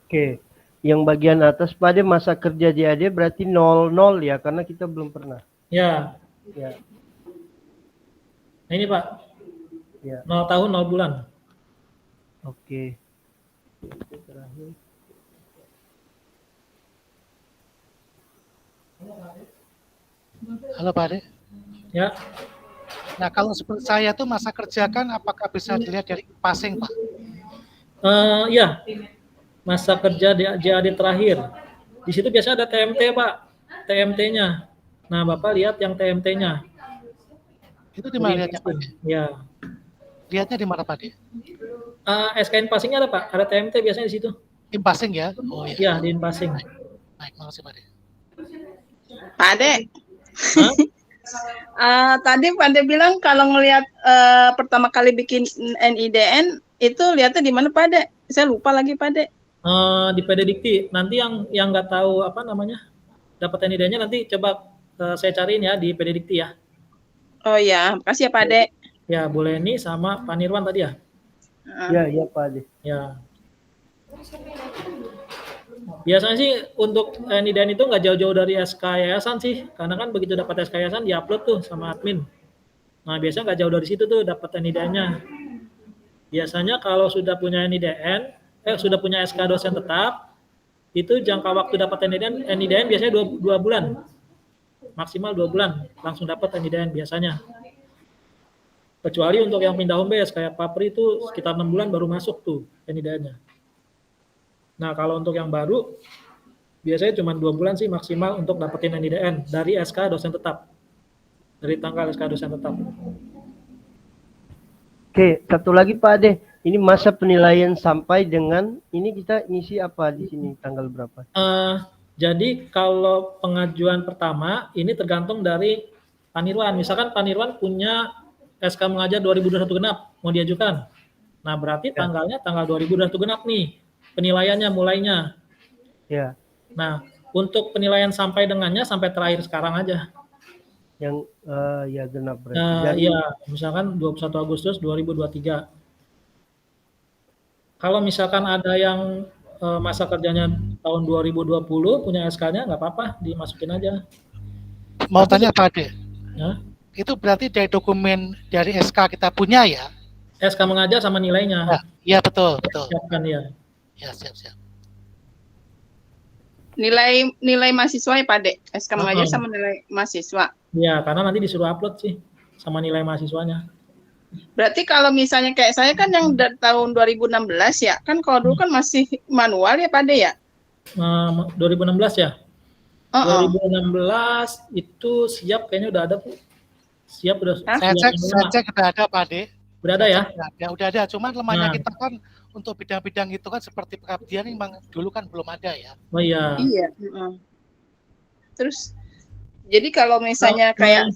Oke. Yang bagian atas pada masa kerja JAD berarti 00 ya, karena kita belum pernah.
Ya.
Ya.
Nah, ini Pak.
Ya.
0 tahun 0 bulan.
Oke.
Halo Pak Ade.
Ya.
Nah kalau seperti saya tuh masa kerja kan apakah bisa dilihat dari passing Pak?
Ya. Masa kerja di JAD terakhir. Di situ biasanya ada TMT Pak. TMT-nya. Nah, Bapak lihat yang TMT-nya.
Itu di mana lihatnya Pak?
Ya.
Lihatnya di mana Pak Ade?
SKN passing ada Pak. Ada TMT biasanya di situ.
Di passing ya? Oh iya.
Ya, di passing.
Baik, makasih Pak Ade.
Pak Ade.
Hah?
Tadi Pak Ade bilang kalau ngelihat pertama kali bikin NIDN itu lihatnya di mana Pak Ade? Saya lupa lagi Pak Ade.
Di PD Dikti. Nanti yang nggak tahu apa namanya dapat NIDA-nya nanti coba saya cariin ya di PD Dikti ya.
Oh ya, makasih ya Pak Ade.
Ya, Bu Leni sama Pak Nirwan tadi ya.
Ya, ya Pak Ade.
Ya. Biasanya sih untuk NIDN itu nggak jauh-jauh dari SK yayasan sih, karena kan begitu dapat SK yayasan diupload tuh sama admin. Nah, biasanya nggak jauh dari situ tuh dapat NIDN-nya. Biasanya kalau sudah punya NIDN, sudah punya SK dosen tetap, itu jangka waktu dapat NIDN biasanya 2 bulan. Maksimal 2 bulan langsung dapat NIDN biasanya. Kecuali untuk yang pindah home base kayak Papri itu sekitar 6 bulan baru masuk tuh NIDN-nya. Nah, kalau untuk yang baru biasanya cuma 2 bulan sih maksimal untuk dapetin NIDN dari SK dosen tetap. Dari tanggal SK dosen tetap.
Oke, satu lagi Pak Ade. Ini masa penilaian sampai dengan ini kita ngisi apa di sini tanggal berapa?
Jadi kalau pengajuan pertama ini tergantung dari Pak Nirwan. Misalkan Pak Nirwan punya SK mengajar 2021 genap mau diajukan. Nah, berarti tanggalnya tanggal 2021 genap nih. Penilaiannya mulainya.
Ya.
Nah, untuk penilaian sampai dengannya sampai terakhir sekarang aja.
Yang ya genap berarti.
Iya, misalkan 21 Agustus 2023. Kalau misalkan ada yang masa kerjanya tahun 2020 punya SK-nya nggak apa-apa, dimasukin aja.
Mau tanya Pak Ade.
Ya.
Itu berarti dari dokumen dari SK kita punya ya?
SK mengajar sama nilainya.
Iya betul, betul.
Siapkan ya.
Ya, siap.
Nilai mahasiswa ya Pak Ade. SK mengajar sama nilai mahasiswa.
Iya, karena nanti disuruh upload sih sama nilai mahasiswanya.
Berarti kalau misalnya kayak saya kan yang tahun 2016 ya, kan kalau dulu kan masih manual ya Pak Ade ya?
2016 ya? 2016 itu siap kayaknya udah ada Bu. Siap udah
Hah?
Saya
siap
cek
semua.
sudah ada Pak Ade.
Udah ada ya?
Udah ada. Cuman lemahnya
Nah.
kita kan untuk bidang-bidang itu kan seperti pengabdian memang dulu kan belum ada ya.
Oh iya.
Iya. Terus jadi kalau misalnya kayak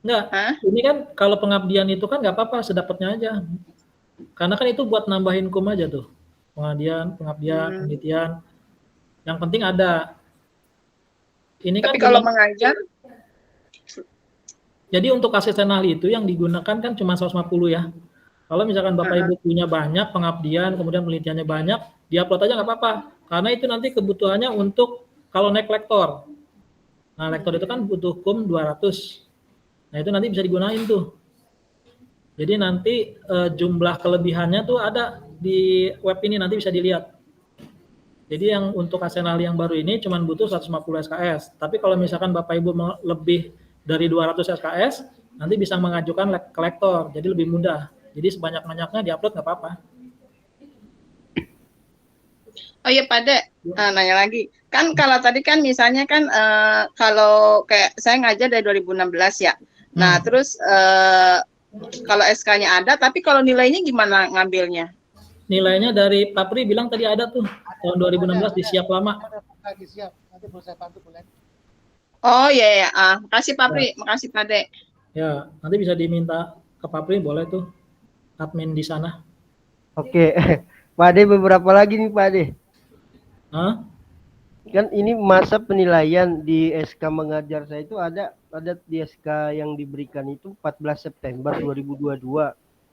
Enggak,
Hah?
ini kan kalau pengabdian itu kan nggak apa-apa, sedapatnya aja. Karena kan itu buat nambahin kum aja tuh. Pengabdian, penelitian. Yang penting ada. Ini
Tapi
kan
kalau
cuma,
mengajar
jadi untuk asisten ahli itu yang digunakan kan cuma 150 ya. Kalau misalkan Bapak Ibu punya banyak pengabdian, kemudian penelitiannya banyak, diupload aja nggak apa-apa. Karena itu nanti kebutuhannya untuk kalau naik lektor. Nah, lektor itu kan butuh kum 200. Nah, itu nanti bisa digunain tuh. Jadi nanti jumlah kelebihannya tuh ada di web ini, nanti bisa dilihat. Jadi yang untuk asisten ahli yang baru ini cuma butuh 150 SKS. Tapi kalau misalkan Bapak Ibu lebih dari 200 SKS, nanti bisa mengajukan ke lektor. Jadi lebih mudah. Jadi sebanyak-banyaknya diupload nggak apa-apa.
Oh iya Pak De, nanya lagi. Kan kalau tadi kan misalnya kan kalau kayak saya ngajar dari 2016 ya. Nah, terus kalau SK-nya ada, tapi kalau nilainya gimana ngambilnya?
Nilainya dari Pak Pri bilang tadi ada tuh, tahun 2016 di siap lama.
Lagi siap. Nanti boleh saya bantu boleh.
Oh iya ya. Makasih Pak Pri, makasih Pak De.
Ya, nanti bisa diminta ke Pak Pri, boleh tuh admin di sana.
Oke. Pak Ade beberapa lagi nih Pak Ade.
Hah?
Kan ini masa penilaian di SK mengajar saya itu ada di SK yang diberikan itu 14 September 2022.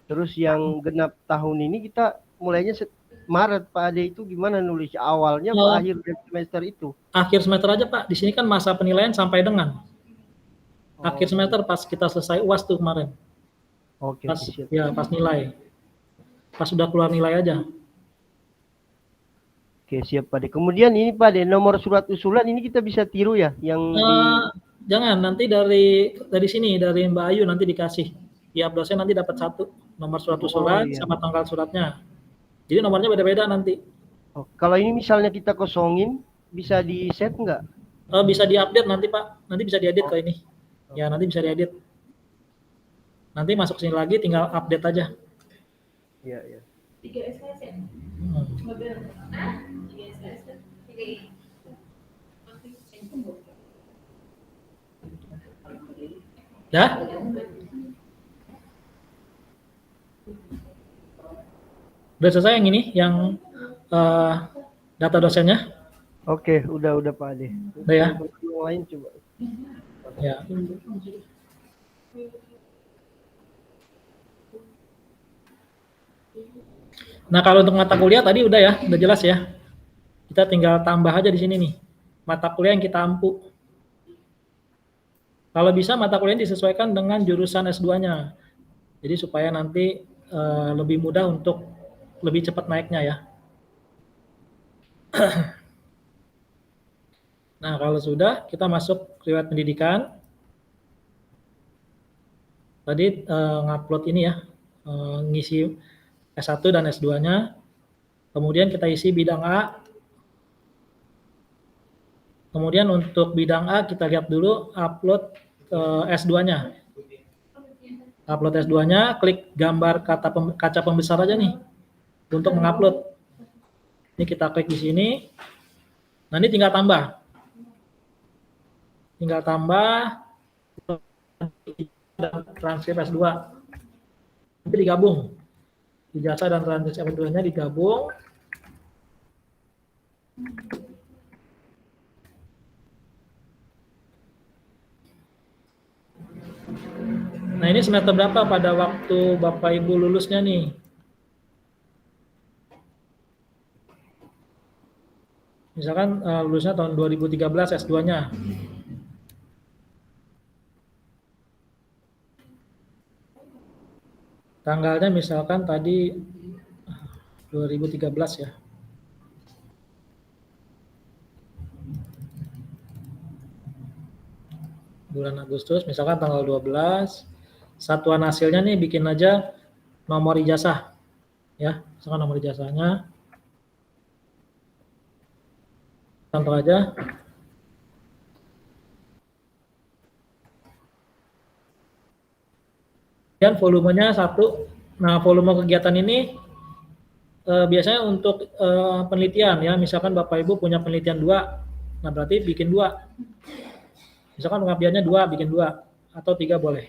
Terus yang genap tahun ini kita mulainya Maret Pak Ade, itu gimana nulis awalnya atau akhir semester itu?
Akhir semester aja Pak. Di sini kan masa penilaian sampai dengan akhir semester pas kita selesai UAS tuh kemarin.
Oke,
Pas,
siap.
ya pas nilai. Pas sudah keluar nilai aja.
Oke, siap Pak De. Kemudian ini Pak De, nomor surat usulan ini kita bisa tiru ya yang
Jangan, nanti dari sini, dari Mbak Ayu nanti dikasih. Tiap dosen nanti dapat satu nomor surat usulan sama tanggal suratnya. Jadi nomornya beda-beda nanti.
Oh, kalau ini misalnya kita kosongin, bisa di set nggak?
Bisa diupdate nanti Pak. Nanti bisa diedit ke ini. Ya, nanti bisa diedit. Nanti masuk sini lagi, tinggal update aja.
Iya, iya.
3 SKS ya? Mobil. 3 SKS kan? 3
Ya? Udah selesai yang ini, yang data dosennya?
Oke, udah Pak Ade.
Udah ya?
Yang lain coba.
Ya. Nah, kalau untuk mata kuliah tadi udah ya, udah jelas ya. Kita tinggal tambah aja di sini nih. Mata kuliah yang kita ampu. Kalau bisa mata kuliah disesuaikan dengan jurusan S2-nya. Jadi supaya nanti lebih mudah untuk lebih cepat naiknya ya. Nah, kalau sudah kita masuk riwayat pendidikan. Tadi ngupload ini ya, ngisi S1 dan S2-nya. Kemudian kita isi bidang A. Kemudian untuk bidang A kita lihat dulu upload S2-nya. Upload S2-nya, klik gambar kaca pembesar aja nih untuk mengupload. Ini kita klik di sini. Nah, ini tinggal tambah. Tinggal tambah dan transkrip S2. Nanti digabung. Ijazah dan transkrip S2-nya digabung. Nah, ini semester berapa pada waktu Bapak Ibu lulusnya nih? Misalkan lulusnya tahun 2013 S2-nya. Tanggalnya misalkan tadi 2013 ya. Bulan Agustus, misalkan tanggal 12. Satuan hasilnya nih bikin aja nomor ijazah. Ya, misalkan nomor ijazahnya. Contoh aja. Dan volumenya 1. Nah, volume kegiatan ini biasanya untuk penelitian ya. Misalkan Bapak Ibu punya penelitian 2, nah berarti bikin 2. Misalkan pengabdiannya 2, bikin 2 atau 3 boleh.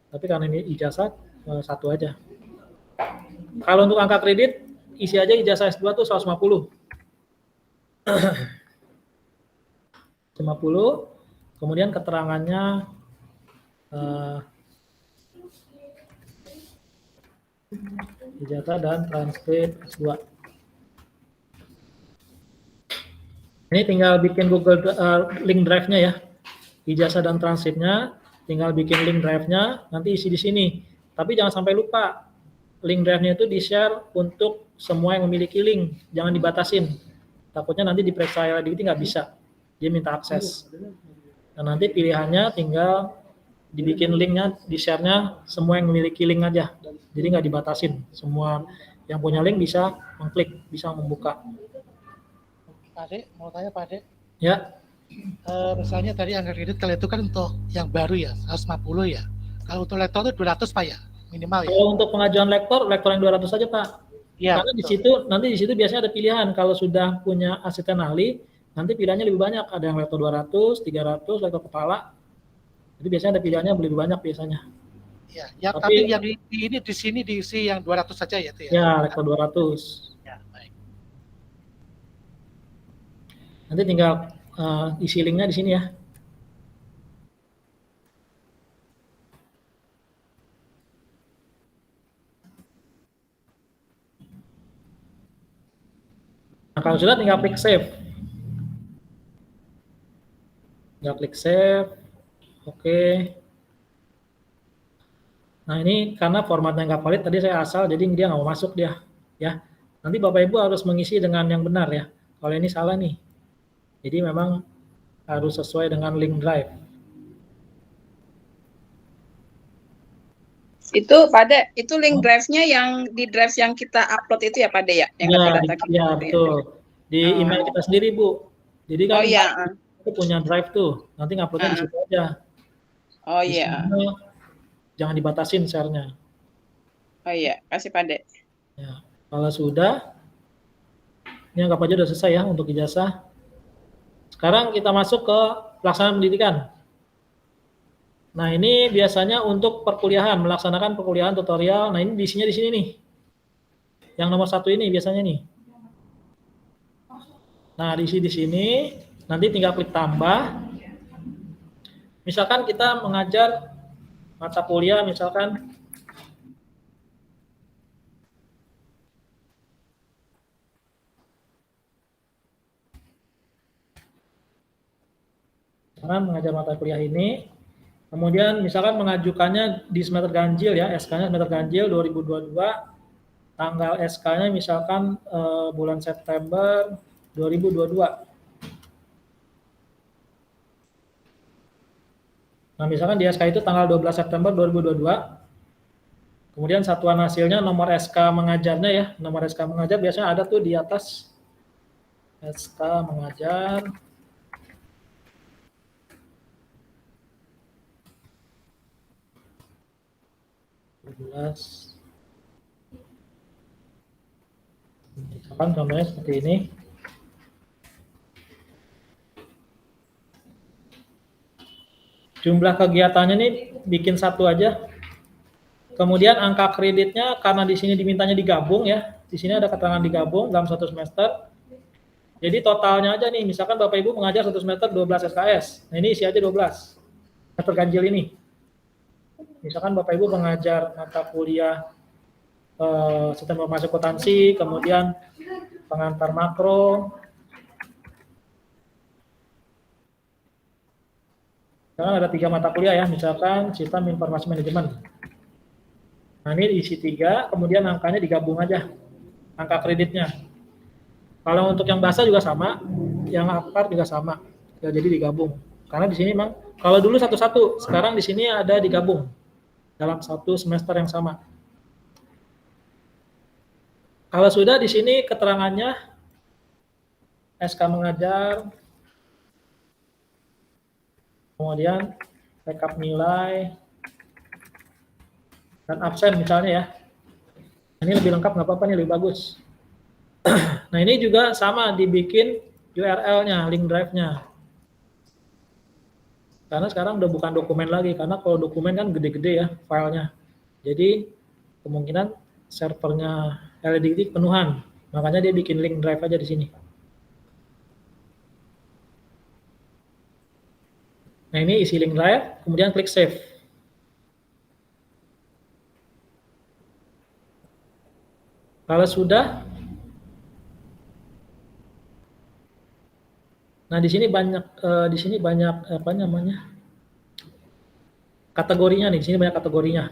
Tapi karena ini ijazah 1 aja. Kalau untuk angka kredit, isi aja ijazah S2 tuh 150. 50, kemudian keterangannya ijazah dan transkrip S2. Ini tinggal bikin Google link drive-nya ya. Ijazah dan transkripnya, tinggal bikin link drive-nya, nanti isi di sini. Tapi jangan sampai lupa, link drive-nya itu di-share untuk semua yang memiliki link, jangan dibatasin. Takutnya nanti diperiksa LDT nggak bisa, dia minta akses. Nah, nanti pilihannya tinggal dibikin linknya, di-share-nya semua yang memiliki link aja. Jadi nggak dibatasin, semua yang punya link bisa mengklik, bisa membuka.
Pak Ade, mau tanya Pak Ade.
Ya,
Misalnya tadi angka kredit kalau itu kan untuk yang baru ya, 150 ya. Kalau untuk lektor itu 200 Pak ya, minimal ya.
kalau untuk pengajuan lektor yang 200 saja Pak.
Iya.
Karena nanti di situ biasanya ada pilihan. Kalau sudah punya asisten ahli, nanti pilihannya lebih banyak. Ada yang lektor 200, 300, lektor kepala. Jadi biasanya ada pilihannya lebih banyak biasanya.
Ya, yang tapi yang di sini diisi yang 200 saja ya itu ya.
Ya, lektor 200.
Ya, baik.
Nanti tinggal isi linknya di sini ya. Nah, kalau sudah tinggal klik save. Tinggal klik save. Oke. Nah, ini karena formatnya nggak valid, tadi saya asal, jadi dia nggak mau masuk dia. Ya. Nanti Bapak Ibu harus mengisi dengan yang benar ya. Kalau ini salah nih. Jadi memang harus sesuai dengan link drive.
Itu pada itu link drive-nya yang di drive yang kita upload itu ya pada ya, yang data-data kita.
Ya, betul. Di email kita sendiri, Bu. Jadi kan kita punya drive tuh. Nanti nguploadnya di situ aja.
Oh iya.
Jangan dibatasin share-nya.
Oh iya, kasih pada.
Ya. Kalau sudah, ini anggap aja udah selesai ya untuk ijazah. Sekarang kita masuk ke pelaksanaan pendidikan. Nah, ini biasanya untuk perkuliahan, melaksanakan perkuliahan tutorial. Nah, ini isinya di sini nih. Yang nomor 1 ini biasanya nih. Nah, diisi di sini, nanti tinggal klik tambah. Misalkan kita mengajar mata kuliah, misalkan mengajar mata kuliah ini, kemudian misalkan mengajukannya di semester ganjil ya, SK-nya semester ganjil 2022, tanggal SK-nya misalkan bulan September 2022. Nah, misalkan di SK itu tanggal 12 September 2022, kemudian satuan hasilnya nomor SK mengajarnya ya, nomor SK mengajar biasanya ada tuh di atas, SK mengajar, misalkan contohnya seperti ini. Jumlah kegiatannya nih bikin 1 aja. Kemudian angka kreditnya karena di sini dimintanya digabung ya. Di sini ada keterangan digabung dalam 1 semester. Jadi totalnya aja nih, misalkan Bapak Ibu mengajar 1 semester 12 SKS. Nah, ini isi aja 12. Semester ganjil ini. Misalkan Bapak Ibu mengajar mata kuliah sistem informasi akuntansi, kemudian pengantar makro. Sekarang ada 3 mata kuliah ya, misalkan sistem informasi manajemen. Nah, ini isi 3, kemudian angkanya digabung aja, angka kreditnya. Kalau untuk yang bahasa juga sama, yang akar juga sama, ya, jadi digabung. Karena di sini memang, kalau dulu satu-satu, sekarang di sini ada digabung dalam 1 semester yang sama. Kalau sudah di sini keterangannya, SK mengajar, kemudian rekap nilai, dan absen misalnya ya. Ini lebih lengkap nggak apa-apa nih, lebih bagus. Nah ini juga sama dibikin URL-nya, link drive-nya. Karena sekarang udah bukan dokumen lagi, karena kalau dokumen kan gede-gede ya filenya. Jadi kemungkinan servernya LDT penuhan, makanya dia bikin link drive aja di sini. Nah ini isi link drive, kemudian klik save. Kalau sudah, nah di sini banyak apa namanya kategorinya nih. Di sini banyak kategorinya.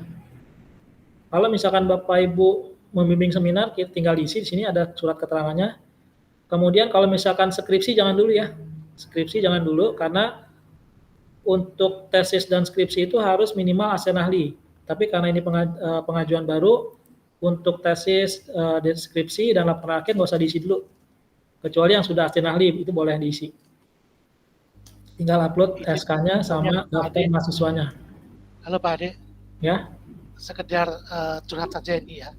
Kalau misalkan Bapak Ibu membimbing seminar, tinggal diisi. Di sini ada surat keterangannya. Kemudian kalau misalkan skripsi jangan dulu ya. Skripsi jangan dulu karena untuk tesis dan skripsi itu harus minimal ASN ahli. Tapi karena ini pengajuan baru, untuk tesis, deskripsi, dan laporan akhir nggak usah diisi dulu. Kecuali yang sudah ASN ahli, itu boleh diisi. Tinggal upload SK-nya sama daftar mahasiswanya.
Halo Pak Ade,
Ya,
sekedar curhat saja ini ya.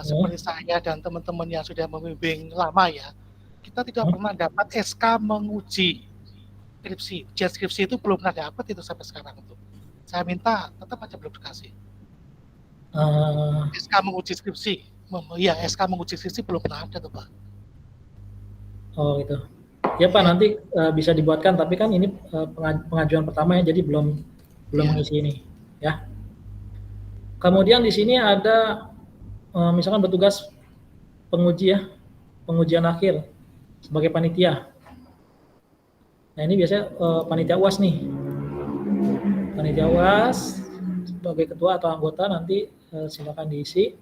Seperti saya dan teman-teman yang sudah membimbing lama ya, kita tidak pernah dapat SK menguji skripsi. Ujian skripsi itu belum pernah dapat itu sampai sekarang tuh. Saya minta tetap aja belum dikasih. SK menguji skripsi, iya SK menguji skripsi belum pernah ada tuh Pak.
oh gitu. Ya Pak, nanti bisa dibuatkan, tapi kan ini pengajuan pertama ya, jadi belum mengisi ini, ya. Kemudian di sini ada misalkan bertugas penguji ya, pengujian akhir sebagai panitia. Nah ini biasanya panitia UAS nih, panitia UAS sebagai ketua atau anggota nanti silakan diisi.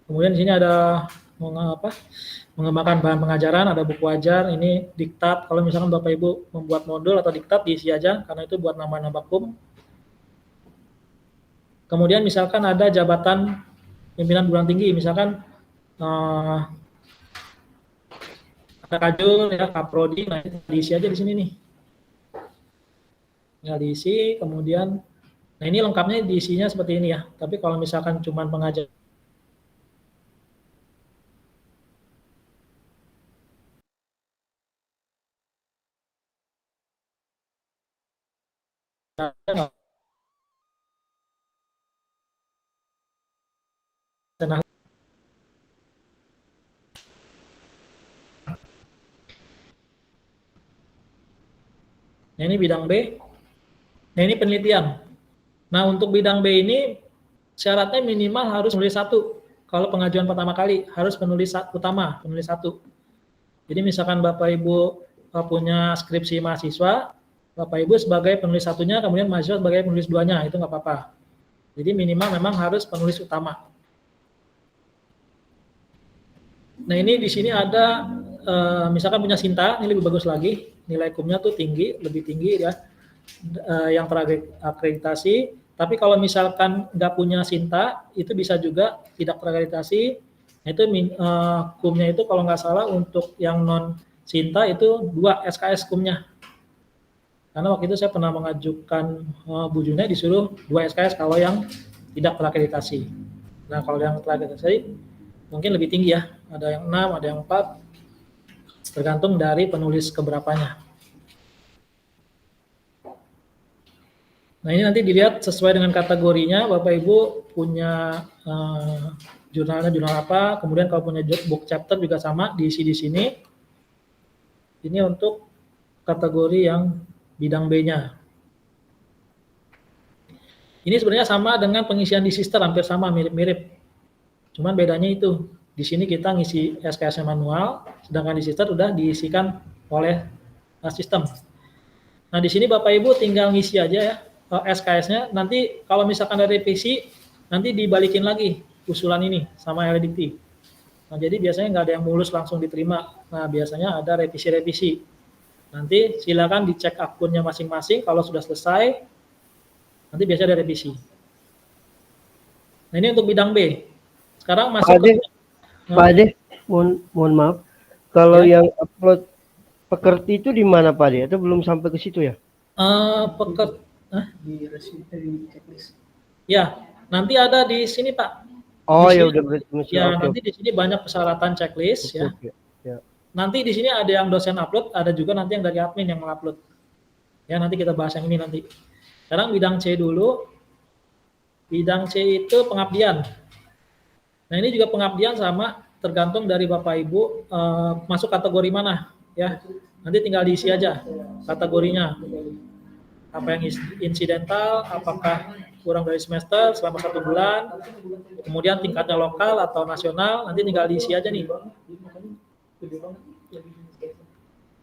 Kemudian di sini ada mengembangkan bahan pengajaran, ada buku ajar, ini diktat. Kalau misalkan Bapak Ibu membuat modul atau diktat diisi aja, karena itu buat nama-nama kum. Kemudian misalkan ada jabatan pimpinan perguruan tinggi, misalkan ada Kajul, ya, Kaprodi, nah itu diisi aja di sini nih. Tinggal diisi, kemudian, nah ini lengkapnya diisinya seperti ini ya. Tapi kalau misalkan cuma pengajar nah ini bidang B, nah ini penelitian. Nah untuk bidang B ini syaratnya minimal harus menulis 1. Kalau pengajuan pertama kali harus penulis utama, penulis 1. Jadi misalkan Bapak Ibu punya skripsi mahasiswa, Bapak Ibu sebagai penulis 1-nya, kemudian mahasiswa sebagai penulis 2-nya, itu nggak apa-apa. Jadi minimal memang harus penulis utama. Nah ini di sini ada misalkan punya Sinta, ini lebih bagus lagi, nilai kumnya tuh tinggi, lebih tinggi ya, yang terakreditasi. Tapi kalau misalkan nggak punya Sinta, itu bisa juga tidak terakreditasi. Itu kumnya itu kalau nggak salah untuk yang non Sinta itu 2 SKS kumnya. Karena waktu itu saya pernah mengajukan Bu Junai disuruh 2 SKS kalau yang tidak terakreditasi. Nah kalau yang terakreditasi mungkin lebih tinggi ya, ada yang 6, ada yang 4, tergantung dari penulis keberapanya. Nah ini nanti dilihat sesuai dengan kategorinya, Bapak Ibu punya jurnalnya jurnal apa, kemudian kalau punya book chapter juga sama, diisi di sini. Ini untuk kategori yang bidang B-nya. Ini sebenarnya sama dengan pengisian di sister, hampir sama, mirip-mirip. Cuman bedanya itu, di sini kita ngisi SKS-nya manual, sedangkan di sister sudah diisikan oleh sistem. Nah di sini Bapak Ibu tinggal ngisi aja ya SKS-nya. Nanti kalau misalkan ada revisi, nanti dibalikin lagi usulan ini sama LDT. Nah jadi biasanya nggak ada yang mulus langsung diterima. Nah biasanya ada revisi-revisi. Nanti silakan dicek akunnya masing-masing. Kalau sudah selesai, nanti biasanya ada revisi. Nah ini untuk bidang B. Sekarang masuk
Pak Ade, mohon maaf. Kalau yang upload pekerti itu di mana Pak Ade? Atau belum sampai ke situ ya?
Di resume di checklist. Ya, nanti ada di sini Pak.
Oh
Di
ya
sini-
udah berarti masih
Ya,
oke.
nanti di sini banyak persyaratan checklist
Oke,
ya.
oke. Ya.
Nanti di sini ada yang dosen upload, ada juga nanti yang dari admin yang mengupload. Ya, nanti kita bahas yang ini nanti. Sekarang bidang C dulu. Bidang C itu pengabdian. Nah, ini juga pengabdian sama tergantung dari Bapak Ibu masuk kategori mana ya. Nanti tinggal diisi aja kategorinya. Apa yang insidental, apakah kurang dari semester selama 1 bulan, kemudian tingkatnya lokal atau nasional, nanti tinggal diisi aja nih.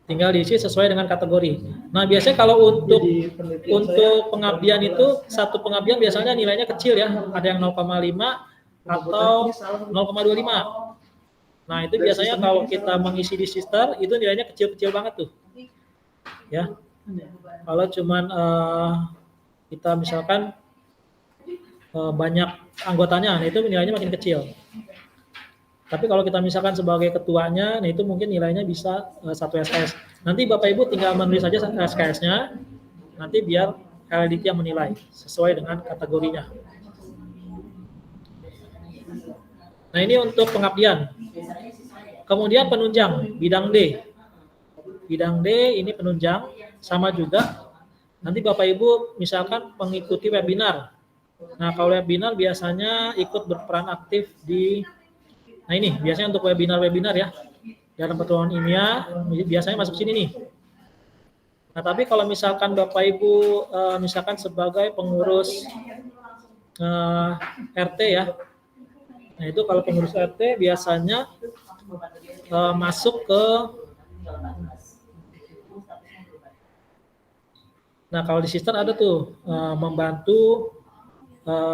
Tinggal diisi sesuai dengan kategori. Nah, biasanya kalau untuk pengabdian itu, satu pengabdian biasanya nilainya kecil ya, ada yang 0,5 atau 0,25. Nah, itu biasanya kalau kita mengisi di sister, itu nilainya kecil-kecil banget tuh. Ya. Kalau cuman kita misalkan banyak anggotanya, nah itu nilainya makin kecil. Tapi kalau kita misalkan sebagai ketuanya, nah itu mungkin nilainya bisa 1 SKS. Nanti Bapak Ibu tinggal menulis saja SKS-nya, nanti biar LLDT yang menilai sesuai dengan kategorinya. Nah, ini untuk pengabdian. Kemudian penunjang, bidang D. Bidang D ini penunjang, sama juga. Nanti Bapak Ibu misalkan mengikuti webinar. Nah, kalau webinar biasanya ikut berperan aktif di, nah ini biasanya untuk webinar-webinar ya. Dalam pertemuan ilmiah biasanya masuk sini nih. Nah, tapi kalau misalkan Bapak Ibu misalkan sebagai pengurus RT ya. Nah, itu kalau pengurus RT biasanya masuk ke, nah kalau di sister ada tuh membantu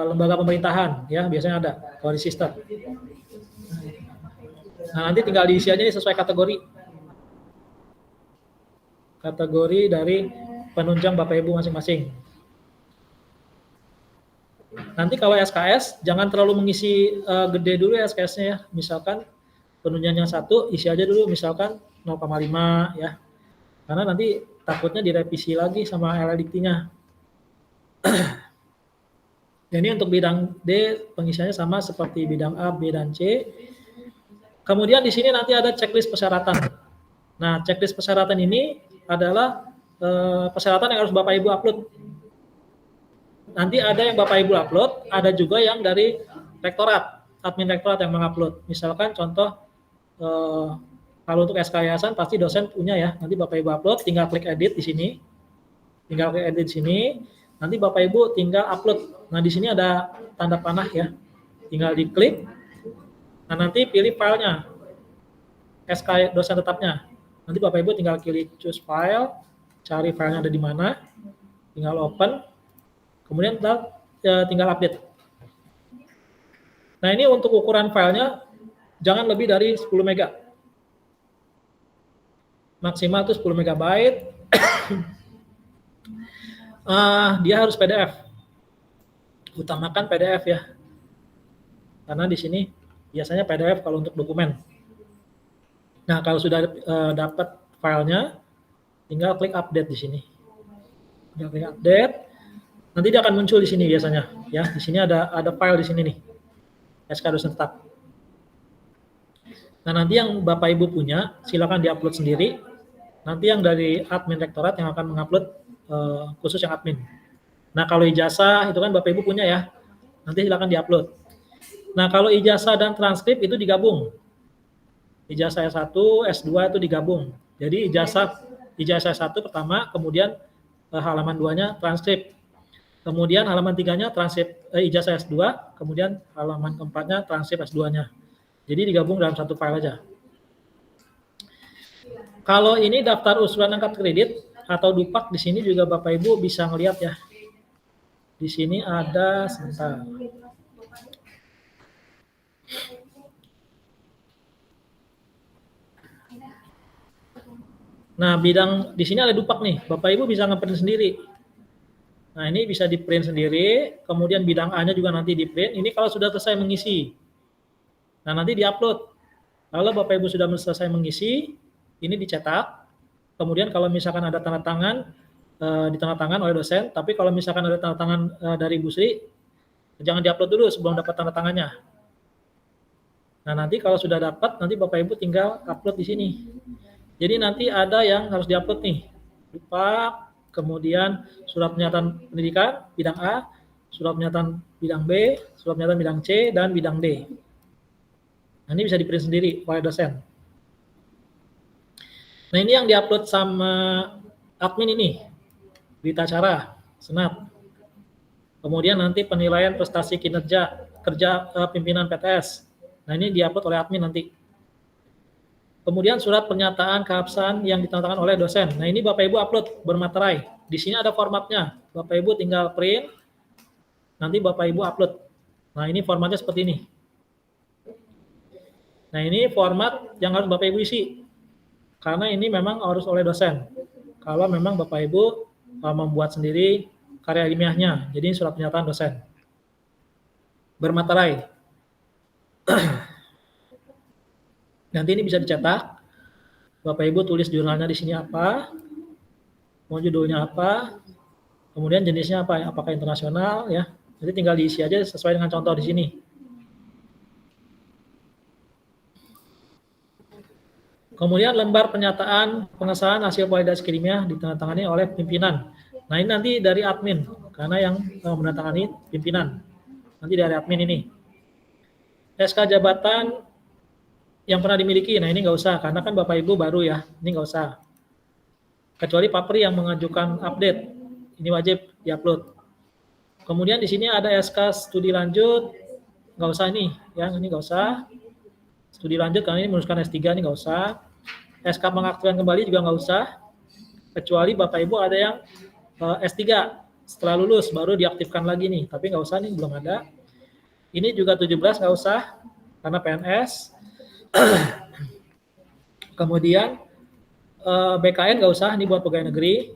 lembaga pemerintahan ya, biasanya ada kalau di sister. Nah, nanti tinggal diisi aja nih sesuai kategori. Kategori dari penunjang Bapak Ibu masing-masing. Nanti kalau SKS jangan terlalu mengisi gede dulu ya SKS-nya ya. Misalkan penunjang yang 1 isi aja dulu misalkan 0,5 ya. Karena nanti takutnya direvisi lagi sama LLDT-nya. Ini untuk bidang D pengisiannya sama seperti bidang A, B, dan C. Kemudian di sini nanti ada checklist persyaratan. Nah, checklist persyaratan ini adalah persyaratan yang harus Bapak Ibu upload. Nanti ada yang Bapak Ibu upload, ada juga yang dari rektorat, admin rektorat yang mengupload. Misalkan contoh kalau untuk SK yayasan pasti dosen punya ya. Nanti Bapak Ibu upload, tinggal klik edit di sini. Tinggal klik edit di sini. Nanti Bapak Ibu tinggal upload. Nah, di sini ada tanda panah ya. Tinggal diklik. Nah, nanti pilih filenya. SK dosen tetapnya. Nanti Bapak Ibu tinggal pilih choose file, cari filenya ada di mana. Tinggal open. Kemudian tinggal update. Nah, ini untuk ukuran filenya jangan lebih dari 10 mega. Maksimal itu 10 megabyte. Dia harus PDF. Utamakan PDF ya. Karena di sini biasanya PDF kalau untuk dokumen. Nah, kalau sudah dapat filenya, tinggal klik update di sini. Tinggal klik update. Nanti dia akan muncul di sini biasanya, ya. Di sini ada file di sini nih. SK dosen tetap. Nah, nanti yang Bapak Ibu punya, silakan diupload sendiri. Nanti yang dari admin rektorat yang akan mengupload khusus yang admin. Nah, kalau ijazah itu kan Bapak Ibu punya ya. Nanti silakan diupload. Nah, kalau ijazah dan transkrip itu digabung. Ijazah S1, S2 itu digabung. Jadi ijazah S1 pertama, kemudian halaman 2-nya transkrip. Kemudian halaman 3-nya transkrip ijazah S2, kemudian halaman keempatnya transkrip S2-nya. Jadi digabung dalam satu file aja. Kalau ini daftar usulan angkat kredit atau DUPAK, di sini juga Bapak Ibu bisa ngelihat ya. Di sini ada sebentar. Nah, bidang di sini ada DUPAK nih. Bapak Ibu bisa ngeprint sendiri. Nah, ini bisa di-print sendiri, kemudian bidang A-nya juga nanti di-print. Ini kalau sudah selesai mengisi. Nah, nanti di-upload. Kalau Bapak Ibu sudah selesai mengisi, ini dicetak. Kemudian kalau misalkan ada tanda tangan, ditandatangan oleh dosen. Tapi kalau misalkan ada tanda tangan dari Bu Sri, jangan diupload dulu sebelum dapat tanda tangannya. Nah, nanti kalau sudah dapat, nanti Bapak Ibu tinggal upload di sini. Jadi nanti ada yang harus diupload nih. Lupa, kemudian surat pernyataan pendidikan bidang A, surat pernyataan bidang B, surat pernyataan bidang C, dan bidang D. Nah, ini bisa di-print sendiri oleh dosen. Nah, ini yang diupload sama admin ini, berita acara, senat. Kemudian nanti penilaian prestasi kinerja kerja pimpinan PTS. Nah, ini diupload oleh admin nanti. Kemudian surat pernyataan keabsahan yang ditandatangan oleh dosen. Nah, ini Bapak Ibu upload bermaterai. Di sini ada formatnya. Bapak Ibu tinggal print, nanti Bapak Ibu upload. Nah, ini formatnya seperti ini. Nah, ini format yang harus Bapak Ibu isi. Karena ini memang harus oleh dosen. Kalau memang Bapak Ibu membuat sendiri karya ilmiahnya. Jadi ini surat pernyataan dosen. Bermaterai. Nanti ini bisa dicetak. Bapak Ibu tulis jurnalnya di sini apa, mau judulnya apa, kemudian jenisnya apa, apakah internasional ya. Jadi tinggal diisi aja sesuai dengan contoh di sini. Kemudian lembar pernyataan pengesahan hasil validasi ilmiah ditandatangani oleh pimpinan. Nah, ini nanti dari admin karena yang menandatangani pimpinan. Nanti dari admin ini. SK jabatan yang pernah dimiliki, nah ini nggak usah, karena kan Bapak Ibu baru ya, ini nggak usah. Kecuali Papri yang mengajukan update, ini wajib diupload. Kemudian di sini ada SK studi lanjut, nggak usah ini, ya ini nggak usah. Studi lanjut karena ini meneruskan S3, ini nggak usah. SK pengaktifan kembali juga nggak usah, kecuali Bapak Ibu ada yang S3, setelah lulus baru diaktifkan lagi nih, tapi nggak usah nih, belum ada. Ini juga 17 nggak usah, karena PNS. Kemudian BKN nggak usah, ini buat pegawai negeri.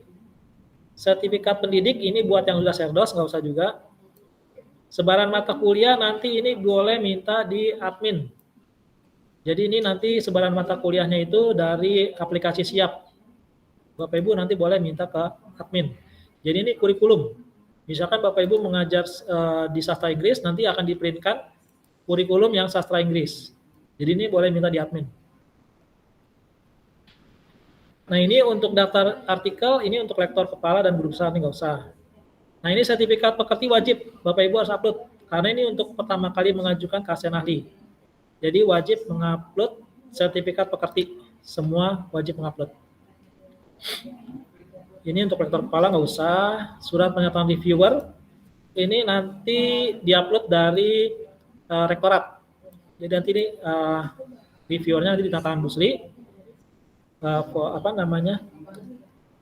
Sertifikat pendidik ini buat yang sudah serdos, nggak usah juga. Sebaran mata kuliah nanti ini boleh minta di admin. Jadi ini nanti sebaran mata kuliahnya itu dari aplikasi Siap. Bapak Ibu nanti boleh minta ke admin. Jadi ini kurikulum. Misalkan Bapak Ibu mengajar di sastra Inggris, nanti akan diprintkan kurikulum yang sastra Inggris. Jadi ini boleh minta di admin. Nah, ini untuk daftar artikel, ini untuk lektor kepala dan guru besar, ini nggak usah. Nah, ini sertifikat pekerti wajib, Bapak Ibu harus upload. Karena ini untuk pertama kali mengajukan keahlian ahli. Jadi wajib mengupload sertifikat pekerti. Semua wajib mengupload. Ini untuk lektor kepala nggak usah. Surat pernyataan reviewer, ini nanti diupload dari rektorat. Jadi nanti ini reviewernya nanti ditandatangan Bu Sri,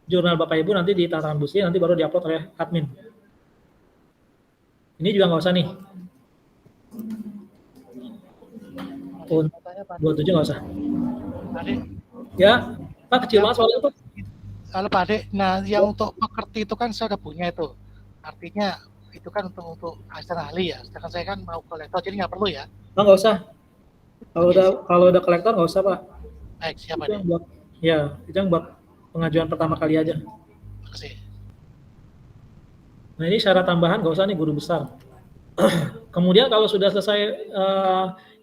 jurnal Bapak Ibu nanti ditandatangan Bu Sri, nanti baru diupload oleh admin. Ini juga nggak usah nih. 27 nggak usah.
Adik,
Ya, Pak kecil banget soalnya Pak.
halo Pak Ade, nah yang untuk pekerti itu kan saya udah punya itu. Artinya itu kan untuk asisten ahli ya. Sedangkan saya kan mau ke lektor, jadi nggak perlu ya.
Oh, nggak usah. Kalau udah kolektor nggak usah Pak.
Baik, siapa
Itu
nih?
yang buat, ya, itu yang buat pengajuan pertama kali aja.
Makasih.
Nah, ini syarat tambahan nggak usah nih guru besar. Kemudian kalau sudah selesai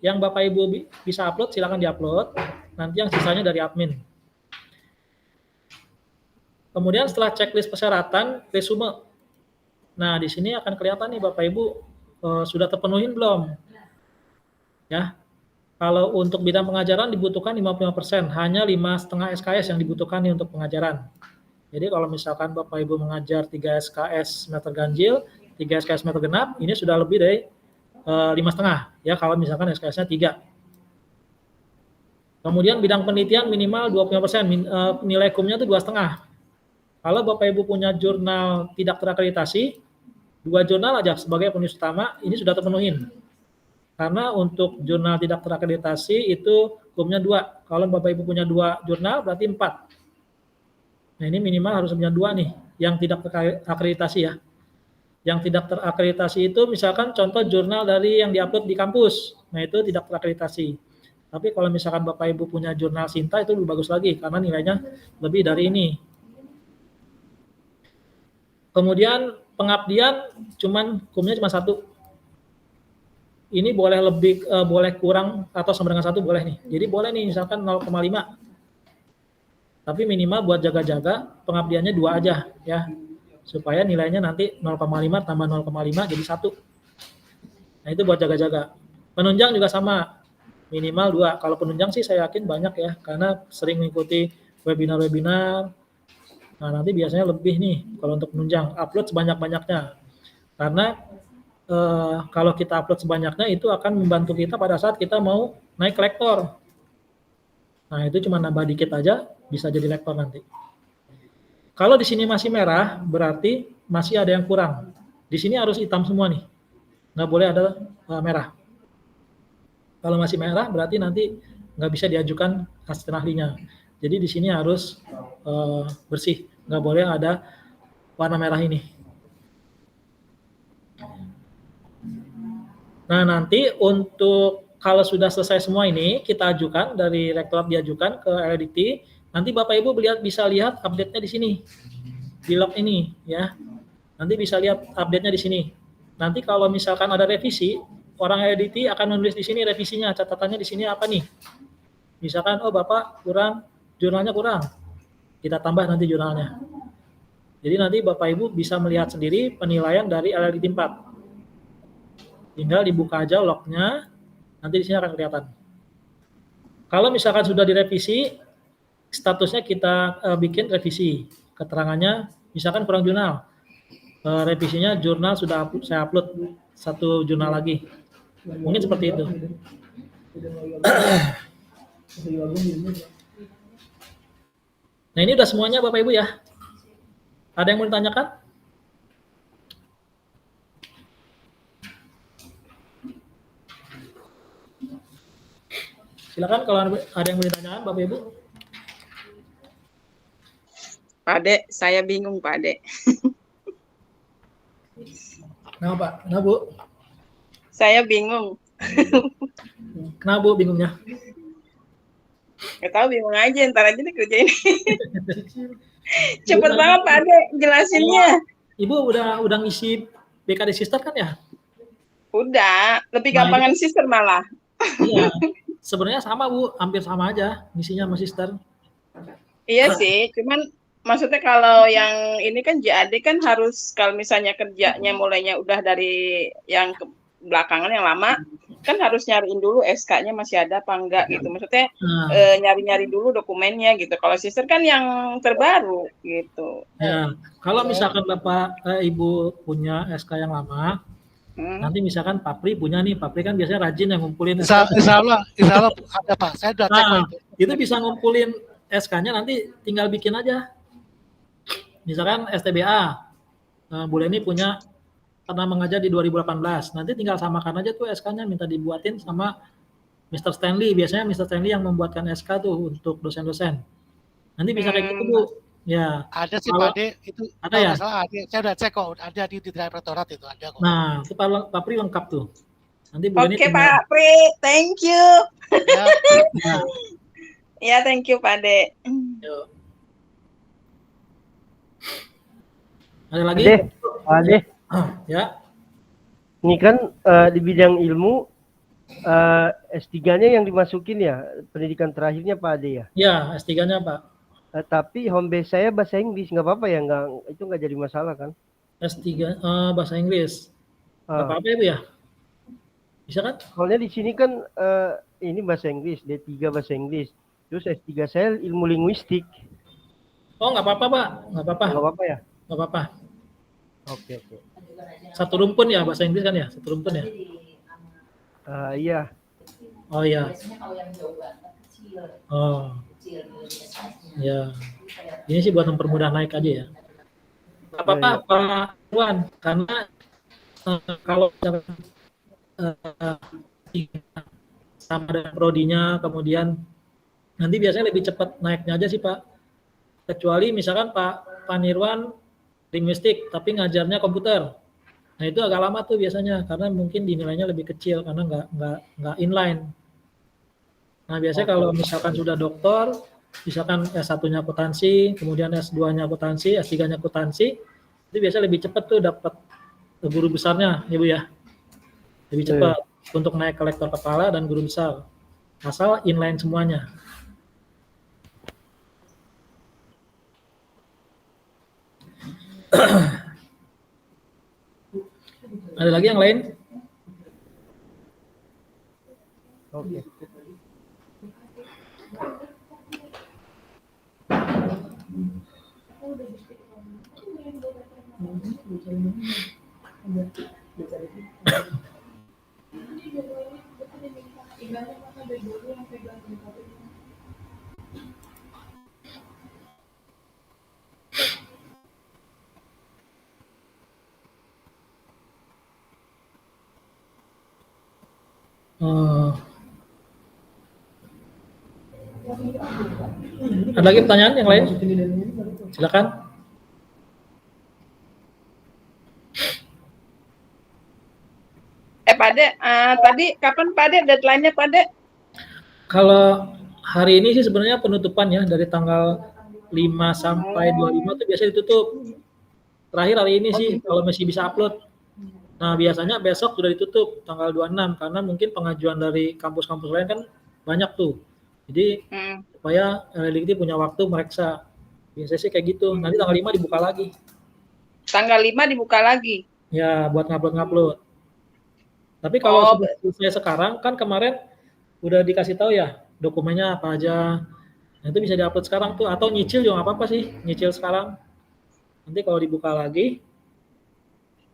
yang Bapak Ibu bisa upload, silakan diupload. Nanti yang sisanya dari admin. Kemudian setelah checklist persyaratan, resume. Nah, di sini akan kelihatan nih Bapak Ibu sudah terpenuhin belum? Ya. Kalau untuk bidang pengajaran dibutuhkan 55%, hanya 5,5 SKS yang dibutuhkan nih untuk pengajaran. Jadi kalau misalkan Bapak Ibu mengajar 3 SKS semester ganjil, 3 SKS semester genap, ini sudah lebih dari 5,5 ya kalau misalkan SKS-nya 3. Kemudian bidang penelitian minimal 25%, nilai kumnya itu 2,5. Kalau Bapak Ibu punya jurnal tidak terakreditasi, 2 jurnal aja sebagai penulis utama, ini sudah terpenuhin. Karena untuk jurnal tidak terakreditasi itu kumnya 2. Kalau Bapak Ibu punya 2 jurnal berarti 4. Nah, ini minimal harus punya 2 nih, yang tidak terakreditasi ya. Yang tidak terakreditasi itu misalkan contoh jurnal dari yang diupload di kampus. Nah, itu tidak terakreditasi. Tapi kalau misalkan Bapak Ibu punya jurnal Sinta itu lebih bagus lagi karena nilainya lebih dari ini. Kemudian pengabdian hukumnya cuma 1. Ini boleh lebih, boleh kurang atau sama dengan 1 boleh nih. Jadi boleh nih misalkan 0,5. Tapi minimal buat jaga-jaga pengabdiannya 2 aja ya. Supaya nilainya nanti 0,5 tambah 0,5 jadi 1. Nah itu buat jaga-jaga. Penunjang juga sama, minimal 2. Kalau penunjang sih saya yakin banyak ya, karena sering mengikuti webinar-webinar. Nah nanti biasanya lebih nih kalau untuk penunjang, upload sebanyak-banyaknya. Karena kalau kita upload sebanyaknya itu akan membantu kita pada saat kita mau naik lektor. Nah itu cuma nambah dikit aja bisa jadi lektor nanti. Kalau di sini masih merah berarti masih ada yang kurang. Di sini harus hitam semua nih, nggak boleh ada merah. Kalau masih merah berarti nanti nggak bisa diajukan asisten ahlinya. Jadi di sini harus bersih, nggak boleh ada warna merah ini. Nah nanti untuk kalau sudah selesai semua ini kita ajukan dari rektorat diajukan ke LDT, nanti Bapak Ibu bisa lihat update-nya di sini di log ini ya. Nanti bisa lihat update-nya di sini. Nanti kalau misalkan ada revisi, orang LDT akan menulis di sini revisinya, catatannya di sini apa nih? Misalkan oh Bapak kurang, jurnalnya kurang. Kita tambah nanti jurnalnya. Jadi nanti Bapak Ibu bisa melihat sendiri penilaian dari LDT 4. Tinggal dibuka aja lognya, nanti di sini akan kelihatan. Kalau misalkan sudah direvisi, statusnya kita bikin revisi. Keterangannya, misalkan kurang jurnal. Revisinya jurnal sudah saya upload 1 jurnal lagi. Mungkin seperti itu. Nah ini udah semuanya Bapak Ibu ya. Ada yang mau ditanyakan? Silakan kalau ada yang mau ditanyakan Bapak Ibu.
Pak Ade, saya bingung Pak Ade.
Kenapa Pak? Kenapa Bu?
Saya bingung.
Kenapa Bu bingungnya?
Gak tahu, bingung aja, ntar aja deh kerjain. Cepet banget Pak Ade jelasinnya.
Ibu udah ngisi BKD Sister kan ya?
Udah, lebih gampangan sister malah.
Iya. Sebenarnya sama Bu, hampir sama aja ngisinya sama Sister.
Iya sih, cuman maksudnya kalau yang ini kan JAD kan harus kalau misalnya kerjanya mulainya udah dari yang ke belakangan yang lama, kan harus nyariin dulu SK-nya masih ada apa enggak gitu. Maksudnya nyari-nyari dulu dokumennya gitu. Kalau Sister kan yang terbaru gitu.
Ya, kalau misalkan Bapak Ibu punya SK yang lama, nanti misalkan Papri punya nih, Papri kan biasanya rajin yang ngumpulin SK.
Insya Allah ada Pak, saya udah cek
Nah,
itu.
itu bisa ngumpulin SK-nya nanti tinggal bikin aja. Misalkan STBA, Bu Leni punya pernah mengajar di 2018, nanti tinggal samakan aja tuh SK-nya minta dibuatin sama Mr. Stanley. Biasanya Mr. Stanley yang membuatkan SK tuh untuk dosen-dosen. Nanti bisa kayak gitu Bu. Ya.
Ada sih Pak Ade, itu
ada ya?
Salah, saya udah cek kok, ada di direktorat itu ada kok.
Nah, itu Pak Pri lengkap tuh. Nanti Bu
Oke
Leni
Pak Pri, thank you.
Ya.
Ya, thank you Pak Ade.
Yuk. Ada lagi?
Ade.
Ya.
Ini kan di bidang ilmu S3-nya yang dimasukin ya, pendidikan terakhirnya Pak Ade ya?
Ya, S3-nya Pak.
Tapi home base saya bahasa Inggris, nggak apa-apa ya? Itu nggak jadi masalah kan?
S3 bahasa Inggris. Nggak apa-apa ya Bu ya? Bisa kan?
Soalnya di sini kan ini bahasa Inggris, D3 bahasa Inggris. Terus S3 saya ilmu linguistik.
Oh, nggak apa-apa Pak. Nggak apa-apa.
Nggak apa-apa ya?
Nggak apa-apa.
Oke.
Satu rumpun ya bahasa Inggris kan ya? Satu rumpun ya?
Iya.
Oh iya. Oh. Ya. Ini sih buat mempermudah naik aja ya. Nggak apa-apa Pak Iwan, karena kalau sama dengan prodinya, kemudian nanti biasanya lebih cepat naiknya aja sih Pak. Kecuali misalkan Pak Nirwan linguistik tapi ngajarnya komputer. Nah itu agak lama tuh biasanya karena mungkin dinilainya lebih kecil karena nggak inline. Nah biasanya kalau misalkan sudah doktor, misalkan S1-nya akuntansi, kemudian S2-nya akuntansi, S3-nya akuntansi, Itu biasanya lebih cepat tuh dapat guru besarnya, Ibu ya. Lebih cepat untuk naik ke lektor kepala dan guru besar. Asal inline semuanya. Ada lagi yang lain?
Oke.
Ada lagi pertanyaan yang lain? Silakan.
Pade, tadi kapan Pade deadline-nya Pade?
Kalau hari ini sih sebenarnya penutupan ya, dari tanggal 5 sampai 25 itu biasanya ditutup. Terakhir hari ini sih kalau masih bisa upload. Nah, biasanya besok sudah ditutup tanggal 26 karena mungkin pengajuan dari kampus-kampus lain kan banyak tuh. Jadi supaya LLDikti punya waktu meriksa. Biasanya sih kayak gitu. Nanti tanggal 5 dibuka lagi.
Tanggal 5 dibuka lagi.
Ya, buat ngupload. Tapi kalau sudah selesai sekarang, kan kemarin udah dikasih tahu ya dokumennya apa aja. Nah, itu bisa diupload sekarang tuh, atau nyicil juga nggak apa-apa sih, nyicil sekarang. Nanti kalau dibuka lagi,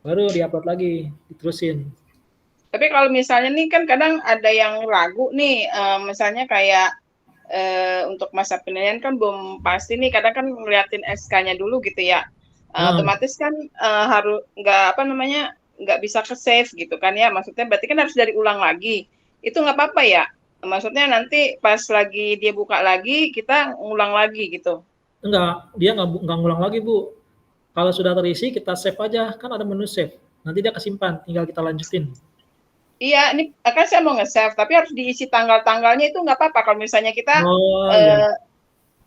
baru diupload lagi, diterusin.
Tapi kalau misalnya nih kan kadang ada yang ragu nih, misalnya kayak untuk masa penilaian kan belum pasti nih, kadang kan ngeliatin SK-nya dulu gitu ya. Otomatis kan harus nggak bisa ke save gitu kan ya, maksudnya berarti kan harus dari ulang lagi. Itu nggak apa-apa ya? Maksudnya nanti pas lagi dia buka lagi kita ngulang lagi gitu.
Enggak, dia nggak ngulang lagi Bu. Kalau sudah terisi kita save aja, kan ada menu save. Nanti dia kesimpan, tinggal kita lanjutin.
Iya, ini kan saya mau nge-save, tapi harus diisi tanggal-tanggalnya, itu nggak apa-apa kalau misalnya kita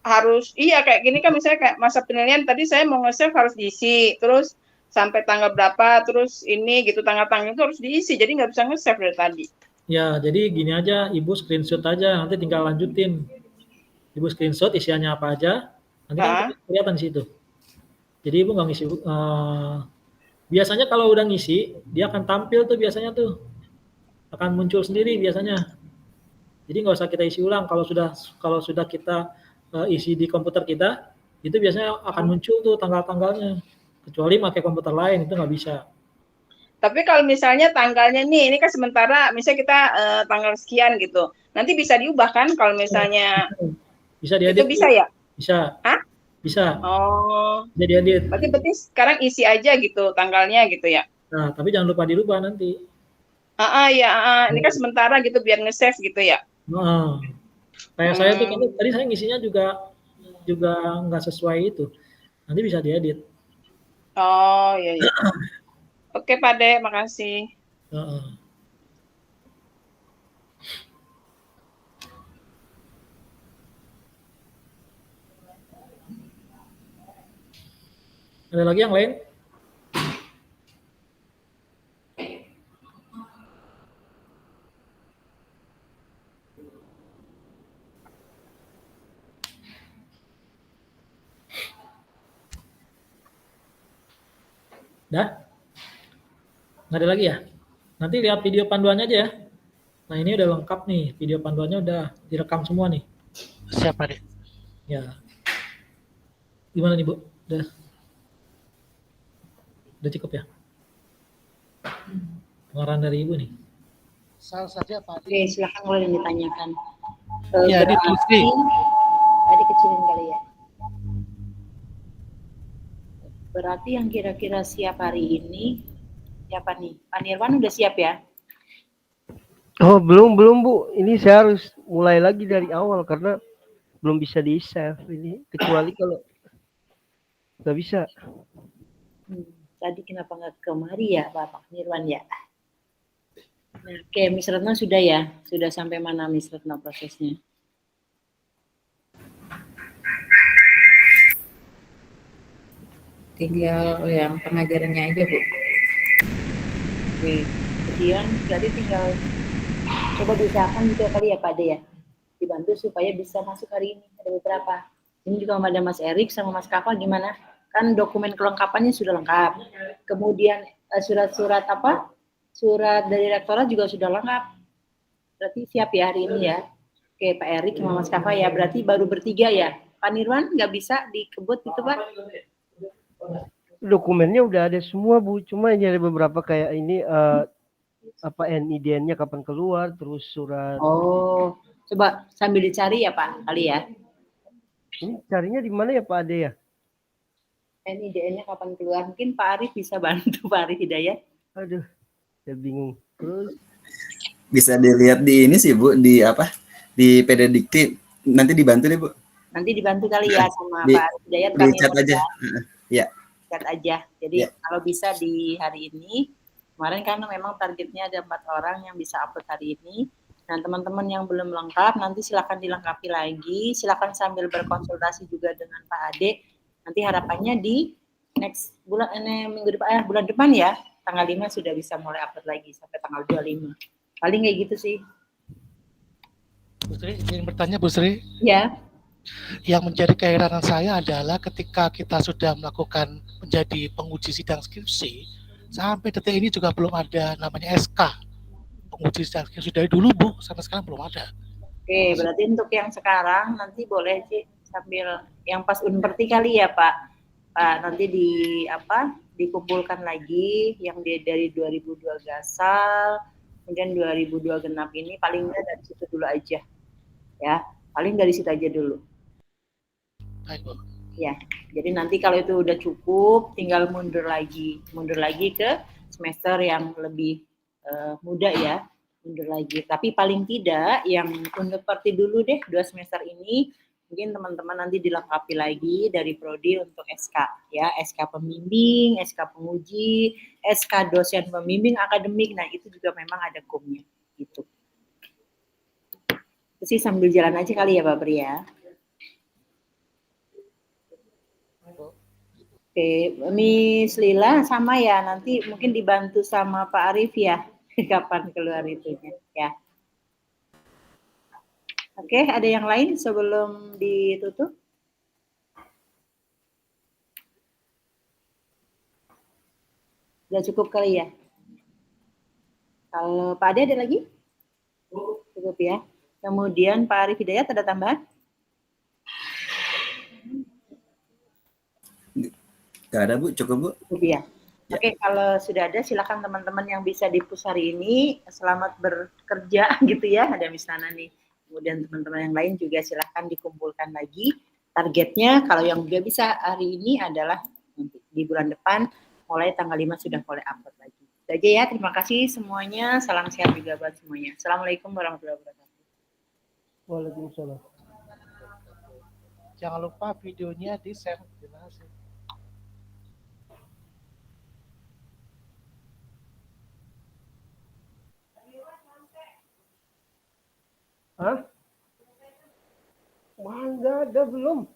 harus, kayak gini kan misalnya kayak masa penilaian tadi saya mau nge-save harus diisi, terus sampai tanggal berapa, terus ini gitu, tanggal-tanggal itu harus diisi, jadi nggak bisa nge-save dari tadi.
Ya, jadi gini aja, Ibu screenshot aja, nanti tinggal lanjutin. Ibu screenshot isiannya apa aja, nanti kan kelihatan di situ. Jadi Ibu nggak ngisi, biasanya kalau udah ngisi, dia akan tampil tuh biasanya tuh, akan muncul sendiri biasanya. Jadi nggak usah kita isi ulang, kalau sudah kita isi di komputer kita, itu biasanya akan muncul tuh tanggal-tanggalnya. Kecuali pakai komputer lain, itu nggak bisa.
Tapi kalau misalnya tanggalnya nih, ini kan sementara, misalnya kita tanggal sekian gitu, nanti bisa diubah kan kalau misalnya
bisa diedit.
Itu bisa ya?
Bisa.
Hah?
Bisa.
Oh.
Bisa diedit.
Berarti sekarang isi aja gitu tanggalnya gitu ya?
Nah, tapi jangan lupa dirubah nanti.
Ini kan sementara gitu biar nge-save gitu ya?
Kayak saya tuh kan tadi saya ngisinya juga nggak sesuai itu. Nanti bisa diedit.
Oh iya. Oke Pak De, makasih.
Ada lagi yang lain? Dah? Nggak ada lagi ya? Nanti lihat video panduannya aja ya. Nah, ini udah lengkap nih, video panduannya udah direkam semua nih.
Siapa deh?
Ya. Gimana nih Bu? Udah cukup ya? Pengarahan dari Ibu nih.
Salah saja Pak.
Oke, silakan boleh ditanyakan.
Ya, ditulis.
Tadi kecilin kali ya. Berarti yang kira-kira siap hari ini siapa nih? Pak Nirwan udah siap ya?
Oh, belum Bu. Ini saya harus mulai lagi dari awal karena belum bisa di-save ini, kecuali kalau nggak bisa.
Tadi kenapa nggak kemari ya Bapak Nirwan ya? Nah, oke, Miss Retno sudah ya? Sudah sampai mana Miss Retno prosesnya? Tinggal yang pengajarannya aja, Bu. Oke. Kemudian berarti tinggal coba diusahakan juga kali ya Pak Ade ya. Dibantu supaya bisa masuk hari ini. Ada beberapa. Ini juga ada Mas Erik sama Mas Kafa gimana? Kan dokumen kelengkapannya sudah lengkap. Kemudian surat-surat apa? Surat dari rektorat juga sudah lengkap. Berarti siap ya hari ini ya. Oke Pak Erik sama Mas Kafa ya. Berarti baru bertiga ya. Pak Nirwan nggak bisa dikebut itu Pak?
Dokumennya udah ada semua Bu, cuma ini ada beberapa kayak ini apa NIDN-nya kapan keluar, terus surat.
Oh, coba sambil dicari ya Pak kali ya.
Ini carinya di mana ya Pak Ade ya?
NIDN-nya kapan keluar? Mungkin Pak Arif bisa bantu Pak Arif Hidayat.
Aduh, saya bingung. Terus
Bisa dilihat di ini sih Bu, di apa? Di PD Dikti. Nanti dibantu deh Bu.
Nanti dibantu kali ya sama
Di,
Pak Arif Hidayat.
di chat aja. Ya.
Chat aja. Jadi kalau bisa di hari ini, kemarin kan memang targetnya ada 4 orang yang bisa upload hari ini. Nah teman-teman yang belum lengkap nanti silakan dilengkapi lagi. Silakan sambil berkonsultasi juga dengan Pak Ade. Nanti harapannya di next bulan minggu depan bulan depan ya, tanggal 5 sudah bisa mulai upload lagi sampai tanggal 25. Paling kayak gitu sih.
Bu Sri, ingin bertanya Bu Sri.
Ya.
Yang menjadi keheranan saya adalah ketika kita sudah melakukan menjadi penguji sidang skripsi, sampai detik ini juga belum ada namanya SK penguji sidang skripsi. Dari dulu Bu, sampai sekarang belum ada.
Oke, berarti untuk yang sekarang nanti boleh sih sambil yang pas Unperti kali ya Pak. Pak nanti dikumpulkan lagi yang dari 2002 Gasal, kemudian 2002 genap ini paling nggak dari situ dulu aja. Ya, paling dari situ aja dulu.
Baik, Bu.
Ya, jadi nanti kalau itu udah cukup, tinggal mundur lagi ke semester yang lebih muda ya, mundur lagi. Tapi paling tidak yang Unperti dulu deh 2 semester ini, mungkin teman-teman nanti dilengkapi lagi dari prodi untuk SK ya, SK pembimbing, SK penguji, SK dosen pembimbing akademik. Nah itu juga memang ada kumnya gitu. Itu sih sambil jalan aja kali ya Pak Bri ya. Oke, Miss Lila sama ya, nanti mungkin dibantu sama Pak Arif ya, kapan keluar itunya ya. Oke, ada yang lain sebelum ditutup? Sudah cukup kali ya? Kalau Pak Ade ada lagi? Cukup ya. Kemudian Pak Arif Hidayat ada tambahan?
Gak ada Bu, cukup Bu.
Cukup ya. Oke, kalau sudah ada silakan teman-teman yang bisa di-push hari ini, selamat bekerja gitu ya, ada Miss Nana nih. Kemudian teman-teman yang lain juga silakan dikumpulkan lagi. Targetnya kalau yang udah bisa hari ini adalah di bulan depan, mulai tanggal 5 sudah mulai upload lagi. Itu aja ya, terima kasih semuanya, salam sehat juga buat semuanya. Assalamualaikum warahmatullahi wabarakatuh.
Waalaikumsalam.
Jangan lupa videonya di-share. Terima kasih.
Hah? Wah, enggak ada belum.